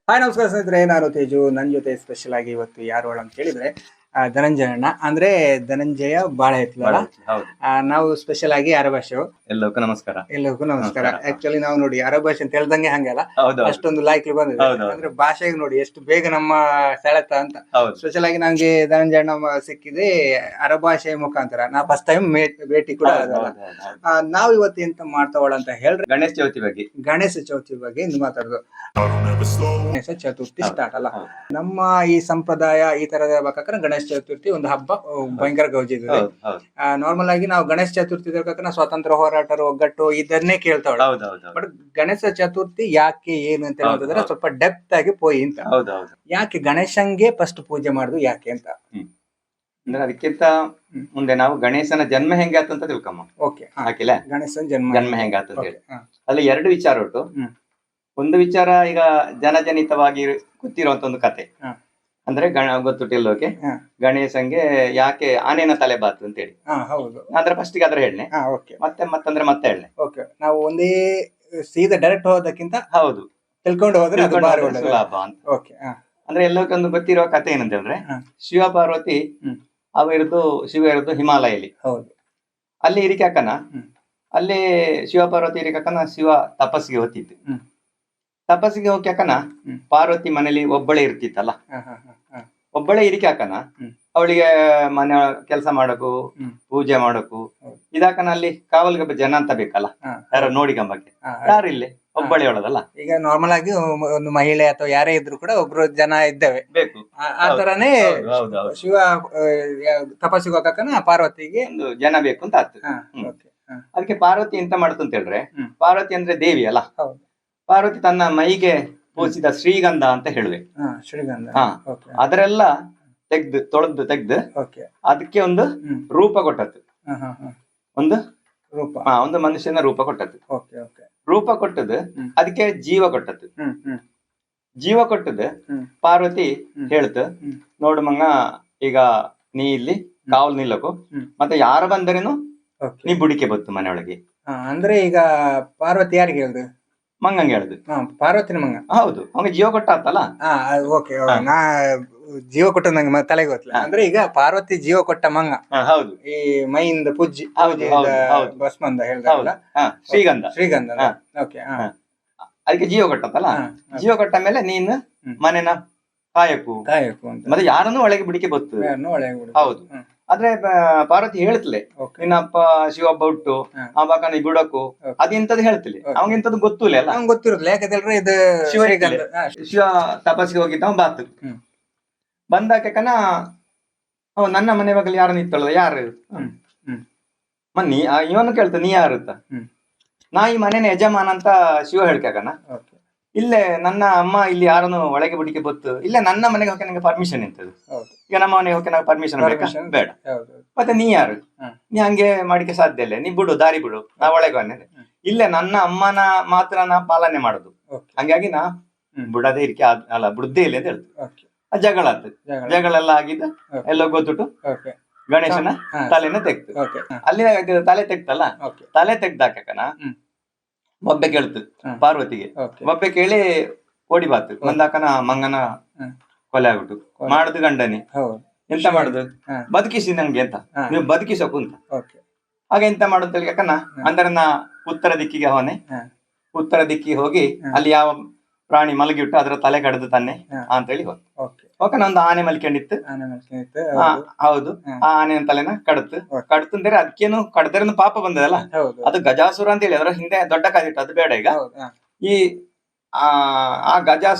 Hi ನಮಸ್ಕಾರ ಸ್ನೇಹಿತರೆ, ನಾನು ತೇಜು. ನನ್ನ ಜೊತೆ ಸ್ಪೆಷಲ್ ಆಗಿ ಇವತ್ತು ಯಾರು ಅಂತ ಕೇಳಿದ್ರೆ ಧನಂಜಯ ಅಣ್ಣ, ಅಂದ್ರೆ ಧನಂಜಯ ಬಾಳೆ ಎತ್ತಲಲ್ಲ. ಹೌದು. ನಾವು ಸ್ಪೆಷಲ್ ಆಗಿ ಯಾರ ಭಾಷೆ ಎಲ್ಲಕ್ಕೂ ನಮಸ್ಕಾರ. ಎಲ್ಲರಿಗೂ ನಮಸ್ಕಾರ. ಆಕ್ಚುಲಿ ನಾವು ನೋಡಿ ಯಾರ ಭಾಷೆ ಅಂತ ಹೇಳ್ದಂಗೆ ಹಂಗಲ್ಲ, ಅಷ್ಟೊಂದು ಲೈಕ್ಲಿ ಬಂದಿದೆ. ಅಂದ್ರೆ ಭಾಷೆಗೆ ನೋಡಿ ಎಷ್ಟು ಬೇಗ ನಮ್ಮ ಸೆಳೆತ ಅಂತ. ಸ್ಪೆಷಲ್ ಆಗಿ ನಂಗೆ ಧನಂಜಯ ಅಣ್ಣ ಸಿಕ್ಕಿದೆ ಅರ ಭಾಷೆ ಮುಖಾಂತರ. ನಾ ಫಸ್ಟ್ ಟೈಮ್ ಭೇಟಿ ಕೂಡ ಆಗಲ್ಲ. ನಾವ್ ಇವತ್ತು ಎಂತ ಮಾಡ್ತಾವಳ ಅಂತ ಹೇಳ್ರಿ, ಗಣೇಶ ಚೌತಿ ಬಗ್ಗೆ ಇಂದು ಮಾತಾಡುದು. ಗಣೇಶ ಚತುರ್ಥಿ ಸ್ಟಾರ್ಟ್ ಅಲ್ಲ ನಮ್ಮ ಈ ಸಂಪ್ರದಾಯ. ಈ ತರದ ಬೇಕಾದ್ರೆ ಗಣೇಶ ಚತುರ್ಥಿ ಒಂದು ಹಬ್ಬ ಭಯಂಕರ ಗೌಜಿದೆ. ನಾರ್ಮಲ್ ಆಗಿ ನಾವು ಗಣೇಶ ಚತುರ್ಥಿ ಬೇಕಾದ್ರೆ ಸ್ವಾತಂತ್ರ್ಯ ಹೋರಾಟರು ಒಗ್ಗಟ್ಟು ಇದನ್ನೇ ಕೇಳ್ತಾವಳ. ಬಟ್ ಗಣೇಶ ಚತುರ್ಥಿ ಯಾಕೆ ಏನು ಅಂತ ಹೇಳಿದ್ರೆ ಸ್ವಲ್ಪ ಡೆಪ್ತ್ ಆಗಿ ಪೋಯಿ ಅಂತ. ಯಾಕೆ ಗಣೇಶಂಗೆ ಫಸ್ಟ್ ಪೂಜೆ ಮಾಡುದು ಯಾಕೆ ಅಂತ ಅಂದ್ರೆ ಅದಕ್ಕಿಂತ ಮುಂದೆ ನಾವು ಗಣೇಶನ ಜನ್ಮ ಹೆಂಗೆ ಆತಂತ ತಿಳ್ಕಮ್ಮ. ಓಕೆ, ಹಾಕಿಲ್ಲ ಗಣೇಶನ ಜನ್ಮ ಹೆಂಗೆ ಆತಂತ ಹೇಳಿ ಅಲ್ಲಿ ಎರಡು ವಿಚಾರ ಉಂಟು. ಒಂದು ವಿಚಾರ ಈಗ ಜನಜನಿತವಾಗಿ ಗೊತ್ತಿರುವಂತ ಒಂದು ಕತೆ. ಅಂದ್ರೆ ಗೊತ್ತುಟ್ಟಿಲ್ಲೋಕೆ ಗಣೇಶಂಗೆ ಯಾಕೆ ಆನೆನ ತಲೆ ಬಾತು ಅಂತ ಹೇಳಿ. ಅಂದ್ರೆ ಫಸ್ಟ್ ಅದ್ರ ಹೇಳನೆ, ಮತ್ತೆ ಹೇಳನೆ. ನಾವು ಒಂದೇ ಸೀದಾ ಡೈರೆಕ್ಟ್ ಹೋಗೋದಕ್ಕಿಂತ ಹೌದು ತಿಳ್ಕೊಂಡು ಹೋದ್ರೆ ಸುಲಭ ಅಂತ. ಅಂದ್ರೆ ಎಲ್ಲಕ್ಕೊಂದು ಗೊತ್ತಿರುವ ಕತೆ ಏನಂತ ಹೇಳಿದ್ರೆ, ಶಿವ ಪಾರ್ವತಿ ಶಿವ ಇರೋದು ಹಿಮಾಲಯಲ್ಲಿ. ಅಲ್ಲಿ ಇರಿಕಾಕನ ಅಲ್ಲಿ ಶಿವ ಪಾರ್ವತಿ ಇರಿಕಾಕನ ಶಿವ ತಪಸ್ಸಿಗೆ ಹೋಗ್ತಿತ್ತು. ತಪಸ್ಸಿಗೆ ಹೋಗ್ಯಾಕನ ಪಾರ್ವತಿ ಮನೇಲಿ ಒಬ್ಬಳೇ ಇರ್ತಿತ್ತಲ್ಲ, ಒಬ್ಬಳೇ ಇರಿಕಾಕನ ಅವಳಿಗೆ ಮನೆ ಕೆಲಸ ಮಾಡಕು ಪೂಜೆ ಮಾಡಕು ಇದಾಕನ ಅಲ್ಲಿ ಕಾವಲ್ಗೆ ಜನ ಅಂತ ಬೇಕಲ್ಲ, ಯಾರು ನೋಡಿಕೊಂಬಕ್ಕೆ ಯಾರು ಇಲ್ಲಿ ಒಬ್ಬಳೇ ಹೇಳೋದಲ್ಲ. ಈಗ ನಾರ್ಮಲ್ ಆಗಿ ಒಂದು ಮಹಿಳೆ ಅಥವಾ ಯಾರೇ ಇದ್ರು ಕೂಡ ಒಬ್ರು ಜನ ಇದ್ದೇವೆ ಬೇಕು. ಆ ತರಾನೇ ಶಿವ ತಪಸ್ಸಿಗೆ ಹೋಗಕನ ಪಾರ್ವತಿಗೆ ಒಂದು ಜನ ಬೇಕು ಅಂತ ಆಯ್ತು. ಅದಕ್ಕೆ ಪಾರ್ವತಿ ಎಂತ ಮಾಡುತ್ತ ಅಂತ ಹೇಳಿದ್ರೆ, ಪಾರ್ವತಿ ಅಂದ್ರೆ ದೇವಿ ಅಲ್ಲ, ಪಾರ್ವತಿ ತನ್ನ ಮೈಗೆ ಪೂಜಿಸಿದ ಶ್ರೀಗಂಧ ಅಂತ ಹೇಳುವೆ. ಅದರೆಲ್ಲ ತೊಳೆದು ಅದಕ್ಕೆ ಒಂದು ರೂಪ ಕೊಟ್ಟದ್ದು, ಒಂದು ಮನುಷ್ಯನ ರೂಪ ಕೊಟ್ಟದ್ದು. ರೂಪ ಕೊಟ್ಟದ್ದು ಅದಕ್ಕೆ ಜೀವ ಕೊಟ್ಟದ್ದು. ಜೀವ ಕೊಟ್ಟದ್ದು ಪಾರ್ವತಿ ಹೇಳ್ತು, ನೋಡು ಮಂಗ, ಈಗ ನೀ ಇಲ್ಲಿ ಕಾವಲು ನಿಲ್ಲಕು, ಮತ್ತೆ ಯಾರ ಬಂದರೇನು ನೀ ಬುಡಿಕೆ ಬತ್ತು ಮನೆಯೊಳಗೆ. ಅಂದ್ರೆ ಈಗ ಪಾರ್ವತಿ ಯಾರಿಗೆ ಹೇಳ್ದು? ಮಂಗಂಗೆ ಹೇಳುದು. ಪಾರ್ವತಿನ ಮಂಗ. ಹೌದು, ಅವಂಗೆ ಜೀವ ಕೊಟ್ಟ ಆತಲ್ಲ. ನಾ ಜೀವ ಕೊಟ್ಟ ನಂಗೆ ತಲೆಗೆ ಗೊತ್ತಿಲ್ಲ. ಅಂದ್ರೆ ಈಗ ಪಾರ್ವತಿ ಜೀವ ಕೊಟ್ಟ ಮಂಗ. ಹೌದು, ಈ ಮೈಯಿಂದ ಪೂಜಿ ಭಸ್ಮಂದ ಹೇಳ್ದ ಶ್ರೀಗಂಧ. ಅದಕ್ಕೆ ಜೀವ ಕೊಟ್ಟತ್ತಲ್ಲ. ಜೀವ ಕೊಟ್ಟ ಮೇಲೆ ನೀನು ಮನೆನ ಕಾಯಕು ಅಂತ, ಮತ್ತೆ ಯಾರನ್ನು ಒಳಗೆ ಬಿಡಿಕೆ ಬತ್ತು. ಹೌದು, ಆದ್ರೆ ಪಾರ್ವತಿ ಹೇಳ್ತಲೆ, ನಿನ್ನಪ್ಪ ಶಿವ ಒಬ್ಬ ಹುಟ್ಟು ಆವಾಗ ನೀ ಬಿಡಕು ಅದೆಂತದ್ದು ಹೇಳ್ತಿಲ್ಲ. ಅವಂಗ ಎಂತದ್ದು ಗೊತ್ತಿಲ್ಲ ಅಲ್ಲ, ಗೊತ್ತಿರುದಿಲ್ಲ. ಯಾಕಂದ್ರೆ ಇದು ಶಿವ ತಪಸ್ಸಿಗೆ ಹೋಗಿದ್ದ ಬಾತು ಬಂದಾಕನ ನನ್ನ ಮನೆ ಬಗ್ಗೆ ಯಾರು ನಿಂತಳ, ಯಾರು ಮನ್ನಿ ಇವನು ಕೇಳ್ತ, ನೀ ಯಾರುತ್ತ? ನಾ ಈ ಮನೇನ ಯಜಮಾನ ಅಂತ ಶಿವ ಹೇಳ್ಕನ. ಇಲ್ಲೇ ನನ್ನ ಅಮ್ಮ ಇಲ್ಲಿ ಯಾರನ್ನು ಒಳಗೆ ಬಿಡಿಕೆ ಬತ್ತು, ಇಲ್ಲ ನನ್ನ ಮನೆಗೆ ಹೋಗಿ ನಂಗೆ ಪರ್ಮಿಷನ್ ಇಂತದ್ದು. ಈಗ ನಮ್ಮ ಮನೆಗೆ ಹೋಗಿ ನಂಗೆ ಪರ್ಮಿಷನ್ ಬೇಕಾ? ಬೇಡ. ಮತ್ತೆ ನೀ ಯಾರು? ನೀ ಹಂಗೆ ಮಾಡಿಕೆ ಸಾಧ್ಯ ಇಲ್ಲ, ನೀ ಬಿಡು, ದಾರಿ ಬಿಡು, ನಾ ಒಳಗೆ ಬಂದೆ. ಇಲ್ಲೇ ನನ್ನ ಅಮ್ಮನ ಮಾತ್ರ ನಾ ಪಾಲನೆ ಮಾಡುದು, ಹಂಗಾಗಿ ನಾ ಬಿಡದೇ ಇರ್ಕೆ ಅಲ್ಲ ಬಿಡುದೇ ಇಲ್ಲ ಅಂತ ಹೇಳ್ತು. ಜಗಳ ಆತು, ಜಗಳ ಎಲ್ಲ ಆಗಿದ್ದ ಎಲ್ಲ ಗೊತ್ತುಟ್ಟು ಗಣೇಶನ ತಲೆನ ತೆಗ್ತು. ಅಲ್ಲಿ ತಲೆ ತೆಗ್ತಲ್ಲ, ತಲೆ ತೆಗ್ದಾಕನ ಒಬ್ಬೆ ಕೇಳ್ತು ಪಾರ್ವತಿಗೆ. ಒಬ್ಬೆ ಕೇಳಿ ಓಡಿ ಬಾತು ಬಂದಾಕನ ಮಂಗನ ಕೊಲೆ ಆಗ್ಬಿಟ್ಟು. ಮಾಡುದು ಗಂಡನಿ ಎಂತ ಮಾಡುದು, ಬದುಕಿಸಿ ನಂಗೆ ಅಂತ, ನೀವು ಬದುಕಿಸಕು ಅಂತ. ಆಗ ಎಂತ ಮಾಡುದು ಯಾಕನ ಅಂದ್ರೆ ನಾ ಉತ್ತರ ದಿಕ್ಕಿಗೆ ಅವನೇ, ಉತ್ತರ ದಿಕ್ಕಿಗೆ ಹೋಗಿ ಅಲ್ಲಿ ಯಾವ ಪ್ರಾಣಿ ಮಲಗಿಬಿಟ್ಟು ಅದರ ತಲೆ ಕಡ್ದು ತಾನೆ ಅಂತ ಹೇಳಿ ಹೋಗ್ತಾನೆ. ಒಂದು ಆನೆ ಮಲ್ಕೊಂಡಿತ್ತು. ಹೌದು, ಆ ಆನೆಯ ತಲೆನ ಕಡ್ತು ಅಂದ್ರೆ ಅದಕ್ಕೇನು ಕಡ್ದರೇನು ಪಾಪ ಬಂದದಲ್ಲ, ಅದು ಗಜಾಸುರ ಅಂತ ಹೇಳಿ ಅದರ ಹಿಂದೆ ದೊಡ್ಡ ಕಾದಿಟ್ಟು, ಅದು ಬೇಡ. ಈಗ ಈ ಆ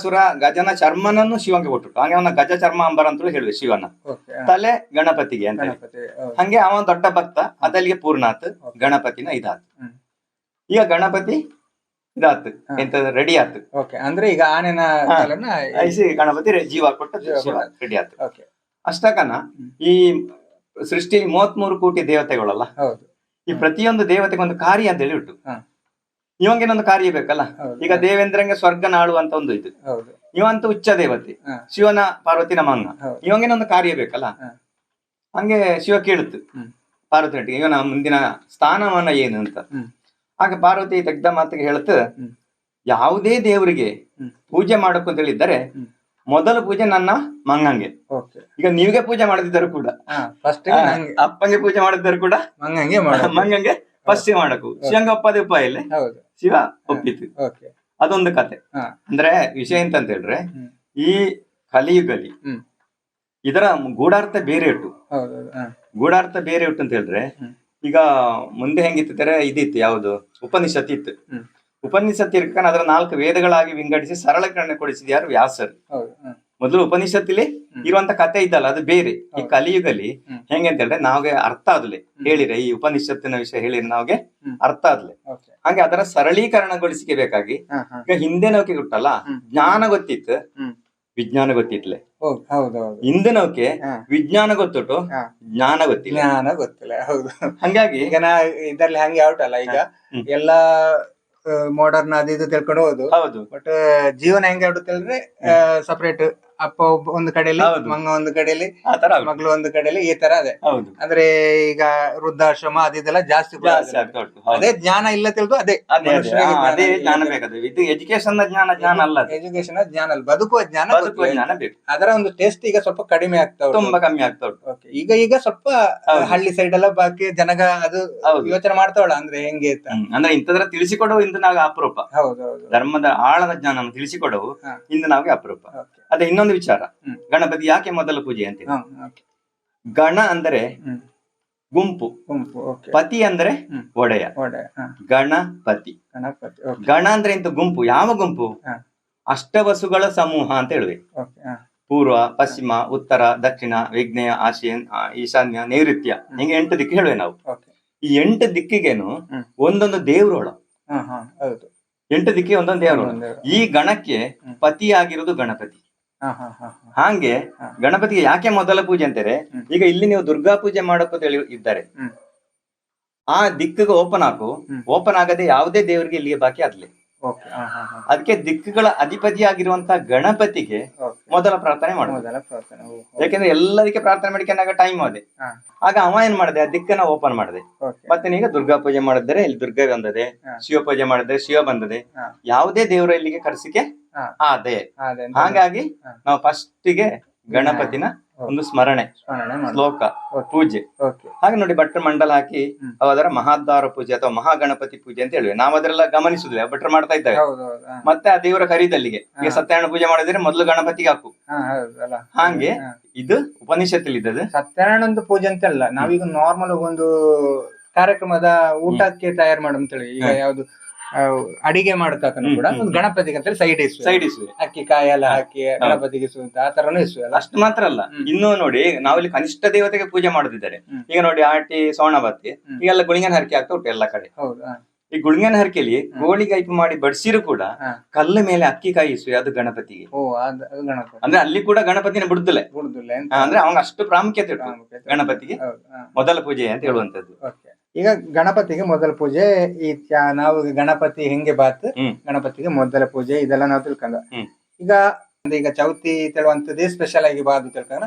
ಗಜನ ಚರ್ಮನನ್ನು ಶಿವಂಗೆ ಕೊಟ್ಟು ಹಂಗೆ ಅವನ ಗಜ ಚರ್ಮ ಅಂಬರ ಅಂತ ಹೇಳುವೆ. ಶಿವನ ತಲೆ ಗಣಪತಿಗೆ ಅಂತ ಹಂಗೆ ಅವನ ದೊಡ್ಡ ಭಕ್ತ, ಅದಲ್ಲಿಗೆ ಪೂರ್ಣ ಆತು. ಗಣಪತಿನ ಇದಾತು. ಈಗ ಗಣಪತಿ ಇದಾತು, ಎಂತ ರೆಡಿ ಆತು. ಅಂದ್ರೆ ಈಗ ಆನೆನ ಗಣಪತಿ ಜೀವ ಕೊಟ್ಟ ರೆಡಿ ಆತು. ಅಷ್ಟಕನ ಈ ಸೃಷ್ಟಿ 33 ಕೋಟಿ ದೇವತೆಗಳಲ್ಲ, ಈ ಪ್ರತಿಯೊಂದು ದೇವತೆಗೆ ಒಂದು ಕಾರ್ಯ ಅಂತ ಹೇಳಿ ಉಂಟು. ಇವಂಗೇನೊಂದು ಕಾರ್ಯ ಬೇಕಲ್ಲ. ಈಗ ದೇವೇಂದ್ರಂಗೆ ಸ್ವರ್ಗ ನಾಳು ಅಂತ ಒಂದು ಇದು, ಇವಂತ ಉಚ್ಚ ದೇವತೆ, ಶಿವನ ಪಾರ್ವತಿನ ಮಂಗ, ಇವಂಗೇನೊಂದು ಕಾರ್ಯ ಬೇಕಲ್ಲ. ಹಂಗೆ ಶಿವ ಕೇಳುತ್ತು ಪಾರ್ವತಿ ನಟಿಗೆ, ಇವನ ಮುಂದಿನ ಸ್ಥಾನಮಾನ ಏನು ಅಂತ. ಆಗ ಪಾರ್ವತಿ ತೆಗ್ದ ಮಾತಿಗೆ ಹೇಳುತ್ತ, ಯಾವುದೇ ದೇವರಿಗೆ ಹ್ಮ್. ಪೂಜೆ ಮಾಡಬೇಕು ಅಂತ ಹೇಳಿದ್ದಾರೆ ಹ್ಮ್. ಮೊದಲ ಪೂಜೆ ನನ್ನ ಮಂಗಂಗೆ. ಓಕೆ. ಈಗ ನೀವಿಗೆ ಪೂಜೆ ಮಾಡದಿದ್ದರು ಕೂಡ, ಫಸ್ಟ್ ಅಪ್ಪಂಗೆ ಪೂಜೆ ಮಾಡಿದ್ದರು ಕೂಡ ಮಂಗಂಗೆ ಮಂಗಂಗೆ ಫಸ್ಟ್ ಮಾಡಕು. ಶಿವಂಗ ಒಪ್ಪದೆ ಉಪಾಯ ಇಲ್ಲ, ಹೌದು, ಶಿವ ಒಪ್ಪಿತು. ಓಕೆ. ಅದೊಂದು ಕತೆ. ಅಂದ್ರೆ ವಿಷಯ ಎಂತ ಅಂತ ಹೇಳಿದ್ರೆ, ಈ ಕಲಿಯುಗಲಿ ಹ್ಮ್. ಇದರ ಗೂಢಾರ್ಥ ಬೇರೆ ಉಂಟು. ಹೌದೌದು. ಗೂಢಾರ್ಥ ಬೇರೆ ಉಂಟು ಅಂತ ಹೇಳಿದ್ರೆ, ಈಗ ಮುಂದೆ ಹೆಂಗಿತ್ತಿದ್ರೆ ಇದಿತ್ತು, ಯಾವುದು ಉಪನಿಷತ್ ಇತ್ತು. ಉಪನಿಷತ್ ಇರ್ಕೊಂಡು ಅದರ 4 ವೇದಗಳಾಗಿ ವಿಂಗಡಿಸಿ ಸರಳೀಕರಣ ಕೊಡಿಸಿದ ಯಾರು? ವ್ಯಾಸರು. ಮೊದಲು ಉಪನಿಷತ್ತಿಲಿ ಇರುವಂತ ಕತೆ ಇದ್ದಲ್ಲ, ಅದು ಬೇರೆ. ಈ ಕಲಿಯುಗಲಿ ಹೆಂಗೆ ಅಂತ ಹೇಳಿದ್ರೆ, ನಾವ್ಗೆ ಅರ್ಥ ಆದ್ಲೆ ಹೇಳಿದ್ರೆ, ಈ ಉಪನಿಷತ್ತಿನ ವಿಷಯ ಹೇಳಿದ್ರೆ ನಾವ್ಗೆ ಅರ್ಥ ಆದ್ಲೆ, ಹಾಗೆ ಅದರ ಸರಳೀಕರಣಗೊಳಿಸಿಕೆ ಬೇಕಾಗಿ ಈಗ ಹಿಂದೆ ನೌಕೆ ಗೊತ್ತಲ್ಲ, ಜ್ಞಾನ ಗೊತ್ತಿತ್ತು, ವಿಜ್ಞಾನ ಗೊತ್ತಿತ್ಲೆ. ಹಿಂದೆ ನೌಕೆ ವಿಜ್ಞಾನ ಗೊತ್ತುಂಟು, ಜ್ಞಾನ ಗೊತ್ತಿಲ್ಲ. ಜ್ಞಾನ ಗೊತ್ತಿಲ್ಲ. ಹೌದು. ಹಂಗಾಗಿ ಈಗ ನಾ ಇದ್ರಲ್ಲಿ ಹಂಗೆ ಔಟ್ ಅಲ್ಲ, ಈಗ ಎಲ್ಲಾ ಮಾಡರ್ನ್ ಅದು ಇದು ತಿಳ್ಕೊಂಡು ಹೋದು. ಹೌದು. ಬಟ್ ಜೀವನ ಹೆಂಗೆ ಆಡುತ್ತೆ ಅಂದ್ರೆ, ಸಪರೇಟ್ ಅಪ್ಪ ಒಂದು ಕಡೆಯಲ್ಲಿ, ಮಂಗ ಒಂದು ಕಡೆಯಲ್ಲಿ, ಮಗಳು ಒಂದು ಕಡೆಯಲ್ಲಿ, ಈ ತರ ಅದೇ. ಹೌದು. ಅಂದ್ರೆ ಈಗ ವೃದ್ಧಾಶ್ರಮ ಅದಿದೆಲ್ಲ ಜಾಸ್ತಿ. ಅದೇ ಜ್ಞಾನ ಇಲ್ಲ ತಿಳಿದು ಅದೇ ಅದೇ ಜ್ಞಾನ ಬೇಕಾದ್ರೆ, ಇದು ಎಜುಕೇಶನ್ ಜ್ಞಾನ ಅಲ್ಲ, ಎಜುಕೇಶನ್ ಜ್ಞಾನ ಅಲ್ಲ, ಬದುಕುವ ಜ್ಞಾನ ಬೇಕು. ಅದರ ಒಂದು ಟೇಸ್ಟ್ ಈಗ ಸ್ವಲ್ಪ ಕಡಿಮೆ ಆಗ್ತಾ ಉಂಟು, ತುಂಬಾ ಕಮ್ಮಿ ಆಗ್ತಾ ಉಂಟು. ಈಗ ಸ್ವಲ್ಪ ಹಳ್ಳಿ ಸೈಡ್ ಎಲ್ಲ ಬಾಕಿ ಜನಗ ಅದು ಯೋಚನೆ ಮಾಡ್ತಾವಳ, ಅಂದ್ರೆ ಹೆಂಗೆ ಅಂದ್ರೆ ಇಂಥದ್ರ ತಿಳಿಸಿಕೊಡುವ ಇಂದು ನಾವು ಅಪರೂಪ. ಹೌದೌದು. ಧರ್ಮದ ಆಳದ ಜ್ಞಾನ ತಿಳಿಸಿಕೊಡುವು ಇಂದು ನಾವೇ ಅಪರೂಪ. ಅದೇ ಇನ್ನೊಂದು ವಿಚಾರ, ಗಣಪತಿ ಯಾಕೆ ಮೊದಲ ಪೂಜೆ ಅಂತ. ಗಣ ಅಂದ್ರೆ ಗುಂಪು, ಪತಿ ಅಂದ್ರೆ ಒಡೆಯ. ಗಣಪತಿ. ಗಣ ಅಂದ್ರೆ ಇಂತ ಗುಂಪು. ಯಾವ ಗುಂಪು? ಅಷ್ಟವಸುಗಳ ಸಮೂಹ ಅಂತ ಹೇಳುವೆ. ಪೂರ್ವ, ಪಶ್ಚಿಮ, ಉತ್ತರ, ದಕ್ಷಿಣ, ವಿಜ್ಞೇಯ, ಈಶಾನ್ಯ, ನೈಋತ್ಯ, ಹಿಂಗೆ 8 ದಿಕ್ಕು ಹೇಳುವೆ ನಾವು. ಈ 8 ದಿಕ್ಕಿಗೇನು ಒಂದೊಂದು ದೇವ್ರೋಳ. 8 ದಿಕ್ಕಿಗೆ ಒಂದೊಂದು ದೇವ್ರೋಳ. ಈ ಗಣಕ್ಕೆ ಪತಿಯಾಗಿರುವುದು ಗಣಪತಿ. ಹಾಗೆ ಗಣಪತಿಗೆ ಯಾಕೆ ಮೊದಲ ಪೂಜೆ ಅಂತಾರೆ? ಈಗ ಇಲ್ಲಿ ನೀವು ದುರ್ಗಾ ಪೂಜೆ ಮಾಡಕ್ಕೆ ಇದ್ದಾರೆ, ಆ ದಿಕ್ಕಿಗೆ ಓಪನ್ ಆಗದೆ ಯಾವುದೇ ದೇವರಿಗೆ ಇಲ್ಲಿಗೆ ಬಾಕಿ ಆಗ್ಲಿ. ಅದಕ್ಕೆ ದಿಕ್ಕುಗಳ ಅಧಿಪತಿಯಾಗಿರುವಂತ ಗಣಪತಿಗೆ ಮೊದಲ ಪ್ರಾರ್ಥನೆ ಮಾಡುದು. ಯಾಕೆಂದ್ರೆ ಎಲ್ಲದಕ್ಕೆ ಪ್ರಾರ್ಥನೆ ಮಾಡಿಕೊಂಡಾಗ ಟೈಮ್ ಅದೇ. ಆಗ ಅವ ಏನ್ ಮಾಡಿದೆ, ಆ ದಿಕ್ಕನ್ನ ಓಪನ್ ಮಾಡಿದೆ. ಮತ್ತೆ ಈಗ ದುರ್ಗಾ ಪೂಜೆ ಮಾಡಿದ್ರೆ ಇಲ್ಲಿ ದುರ್ಗಾ ಬಂದದೆ, ಶಿವ ಪೂಜೆ ಮಾಡಿದ್ರೆ ಶಿವ ಬಂದದೆ, ಯಾವುದೇ ದೇವರ ಇಲ್ಲಿಗೆ ಕರೆಸಿಕೆ ಆದೆ. ಹಾಗಾಗಿ ನಾವು ಫಸ್ಟಿಗೆ ಗಣಪತಿನ ಒಂದು ಸ್ಮರಣೆ, ಶ್ಲೋಕ, ಪೂಜೆ. ಹಾಗೆ ನೋಡಿ, ಭಟ್ರ ಮಂಡಲ ಹಾಕಿ ಅದರ ಮಹಾದ್ವಾರ ಪೂಜೆ ಅಥವಾ ಮಹಾಗಣಪತಿ ಪೂಜೆ ಅಂತ ಹೇಳಿವೆ. ನಾವು ಅದರೆಲ್ಲ ಗಮನಿಸುದಿಲ್ಲ, ಭಟ್ರು ಮಾಡ್ತಾ ಇದ್ದಾರೆ. ಮತ್ತೆ ಆ ದೇವರ ಕರೀದಲ್ಲಿಗೆ ಈಗ ಸತ್ಯನಾರಾಯಣ ಪೂಜೆ ಮಾಡಿದ್ರೆ ಮೊದಲು ಗಣಪತಿಗೆ ಹಾಕು. ಹಾಗೆ ಇದು ಉಪನಿಷತ್ತಲ್ಲಿ ಇದ್ದದ್ದು. ಸತ್ಯನಾರಾಯಣ ಪೂಜೆ ಅಂತ ಅಲ್ಲ, ನಾವೀಗ ನಾರ್ಮಲ್ ಒಂದು ಕಾರ್ಯಕ್ರಮದ ಊಟಕ್ಕೆ ತಯಾರು ಮಾಡು ಅಂತೇಳಿ, ಈಗ ಯಾವ್ದು ಅಡಿಗೆ ಮಾಡತಕ್ಕ ಕೂಡ ಒಂದು ಗಣಪತಿಗೆ ಅಂತ ಸೈಡ್ ಇಸುವೆ, ಅಕ್ಕಿ ಕಾಯಿ ಎಲ್ಲ ಹಾಕಿ ಗಣಪತಿಗೆ ಇಸುವಂತ ಆ ತರನು ಇಸುವೆ. ಅಷ್ಟು ಮಾತ್ರ ಅಲ್ಲ, ಇನ್ನು ನೋಡಿ ನಾವಿಲ್ಲಿ ಕನಿಷ್ಠ ದೇವತೆಗೆ ಪೂಜೆ ಮಾಡುದಿದ್ದಾರೆ. ಈಗ ನೋಡಿ ಆಟಿ, ಸೋಣ ಬತ್ತಿ, ಈಗೆಲ್ಲ ಗುಳಿಗನ ಹರಕೆ ಆಗ್ತಾ ಉಂಟು ಎಲ್ಲ ಕಡೆ. ಈ ಗುಳಿಗನ ಹರಕೆಯಲ್ಲಿ ಗೋಳಿಗೈಪು ಮಾಡಿ ಬಡಿಸಿರು ಕೂಡ ಕಲ್ಲು ಮೇಲೆ ಅಕ್ಕಿ ಕಾಯಿ ಇಸುವೆ, ಅದು ಗಣಪತಿಗೆ. ಅಂದ್ರೆ ಅಲ್ಲಿ ಕೂಡ ಗಣಪತಿನ ಬಿಡುದಿಲ್ಲ, ಅಂದ್ರೆ ಅವಂಗ ಅಷ್ಟು ಪ್ರಾಮುಖ್ಯತೆ ಉಂಟು ಗಣಪತಿಗೆ ಮೊದಲ ಪೂಜೆ ಅಂತ ಹೇಳುವಂತದ್ದು. ಈಗ ಗಣಪತಿಗೆ ಮೊದಲ ಪೂಜೆ, ಈ ನಾವು ಗಣಪತಿ ಹೆಂಗೆ ಬಾತ್, ಗಣಪತಿಗೆ ಮೊದಲ ಪೂಜೆ ಇದೆಲ್ಲ ನಾವು ತಿಳ್ಕೊಂಡ. ಈಗ ಚೌತಿ ತಿಳುವಂತದ್ದೇ ಸ್ಪೆಷಲ್ ಆಗಿ ಬಾದು ತಿಳ್ಕೊಂಡ.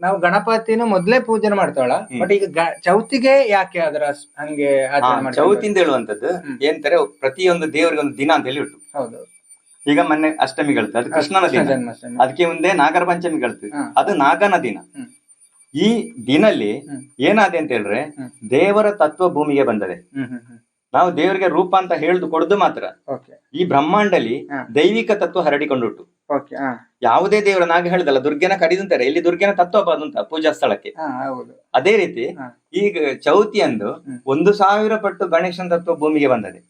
ನಾವು ಗಣಪತಿನ ಮೊದಲೇ ಪೂಜೆ ಮಾಡ್ತಾವಳ, ಬಟ್ ಈಗ ಚೌತಿಗೆ ಯಾಕೆ ಅದರ ಹಂಗೆ ಆಚರಣೆ? ಚೌತಿ ಅಂತ ಹೇಳುವಂತದ್ದು ಏನಂತಾರೆ, ಪ್ರತಿಯೊಂದು ದೇವರಿಗೆ ಒಂದು ದಿನ ಅಂತ ಹೇಳಿ ಉಂಟು. ಹೌದು. ಈಗ ಮೊನ್ನೆ ಅಷ್ಟಮಿಗಳತ್ತು, ಅದು ಕೃಷ್ಣನ ದಿನ. ಅದಕ್ಕೆ ಮುಂದೆ ನಾಗರ ಪಂಚಮಿಗಳತ್ತು, ಅದು ನಾಗನ ದಿನ. ಈ ದಿನಲ್ಲಿ ಏನಾದೆ ಅಂತ ಹೇಳಿದ್ರೆ, ದೇವರ ತತ್ವ ಭೂಮಿಗೆ ಬಂದದೆ. ನಾವು ದೇವರಿಗೆ ರೂಪ ಅಂತ ಹೇಳುದು ಕೊಡುದು ಮಾತ್ರ. ಈ ಬ್ರಹ್ಮಾಂಡಲಿ ದೈವಿಕ ತತ್ವ ಹರಡಿಕೊಂಡುಂಟು. ಯಾವುದೇ ದೇವರ, ನಾಗ ಹೇಳಿದಲ್ಲ, ದುರ್ಗೆನ ಕಡಿದಂತಾರೆ, ಇಲ್ಲಿ ದುರ್ಗೆನ ತತ್ವ ಬಂದಂತ ಪೂಜಾ ಸ್ಥಳಕ್ಕೆ. ಅದೇ ರೀತಿ ಈಗ ಚೌತಿ ಅಂದು 1000 ಪಟ್ಟು ಗಣೇಶನ ತತ್ವ ಭೂಮಿಗೆ ಬಂದದೆ.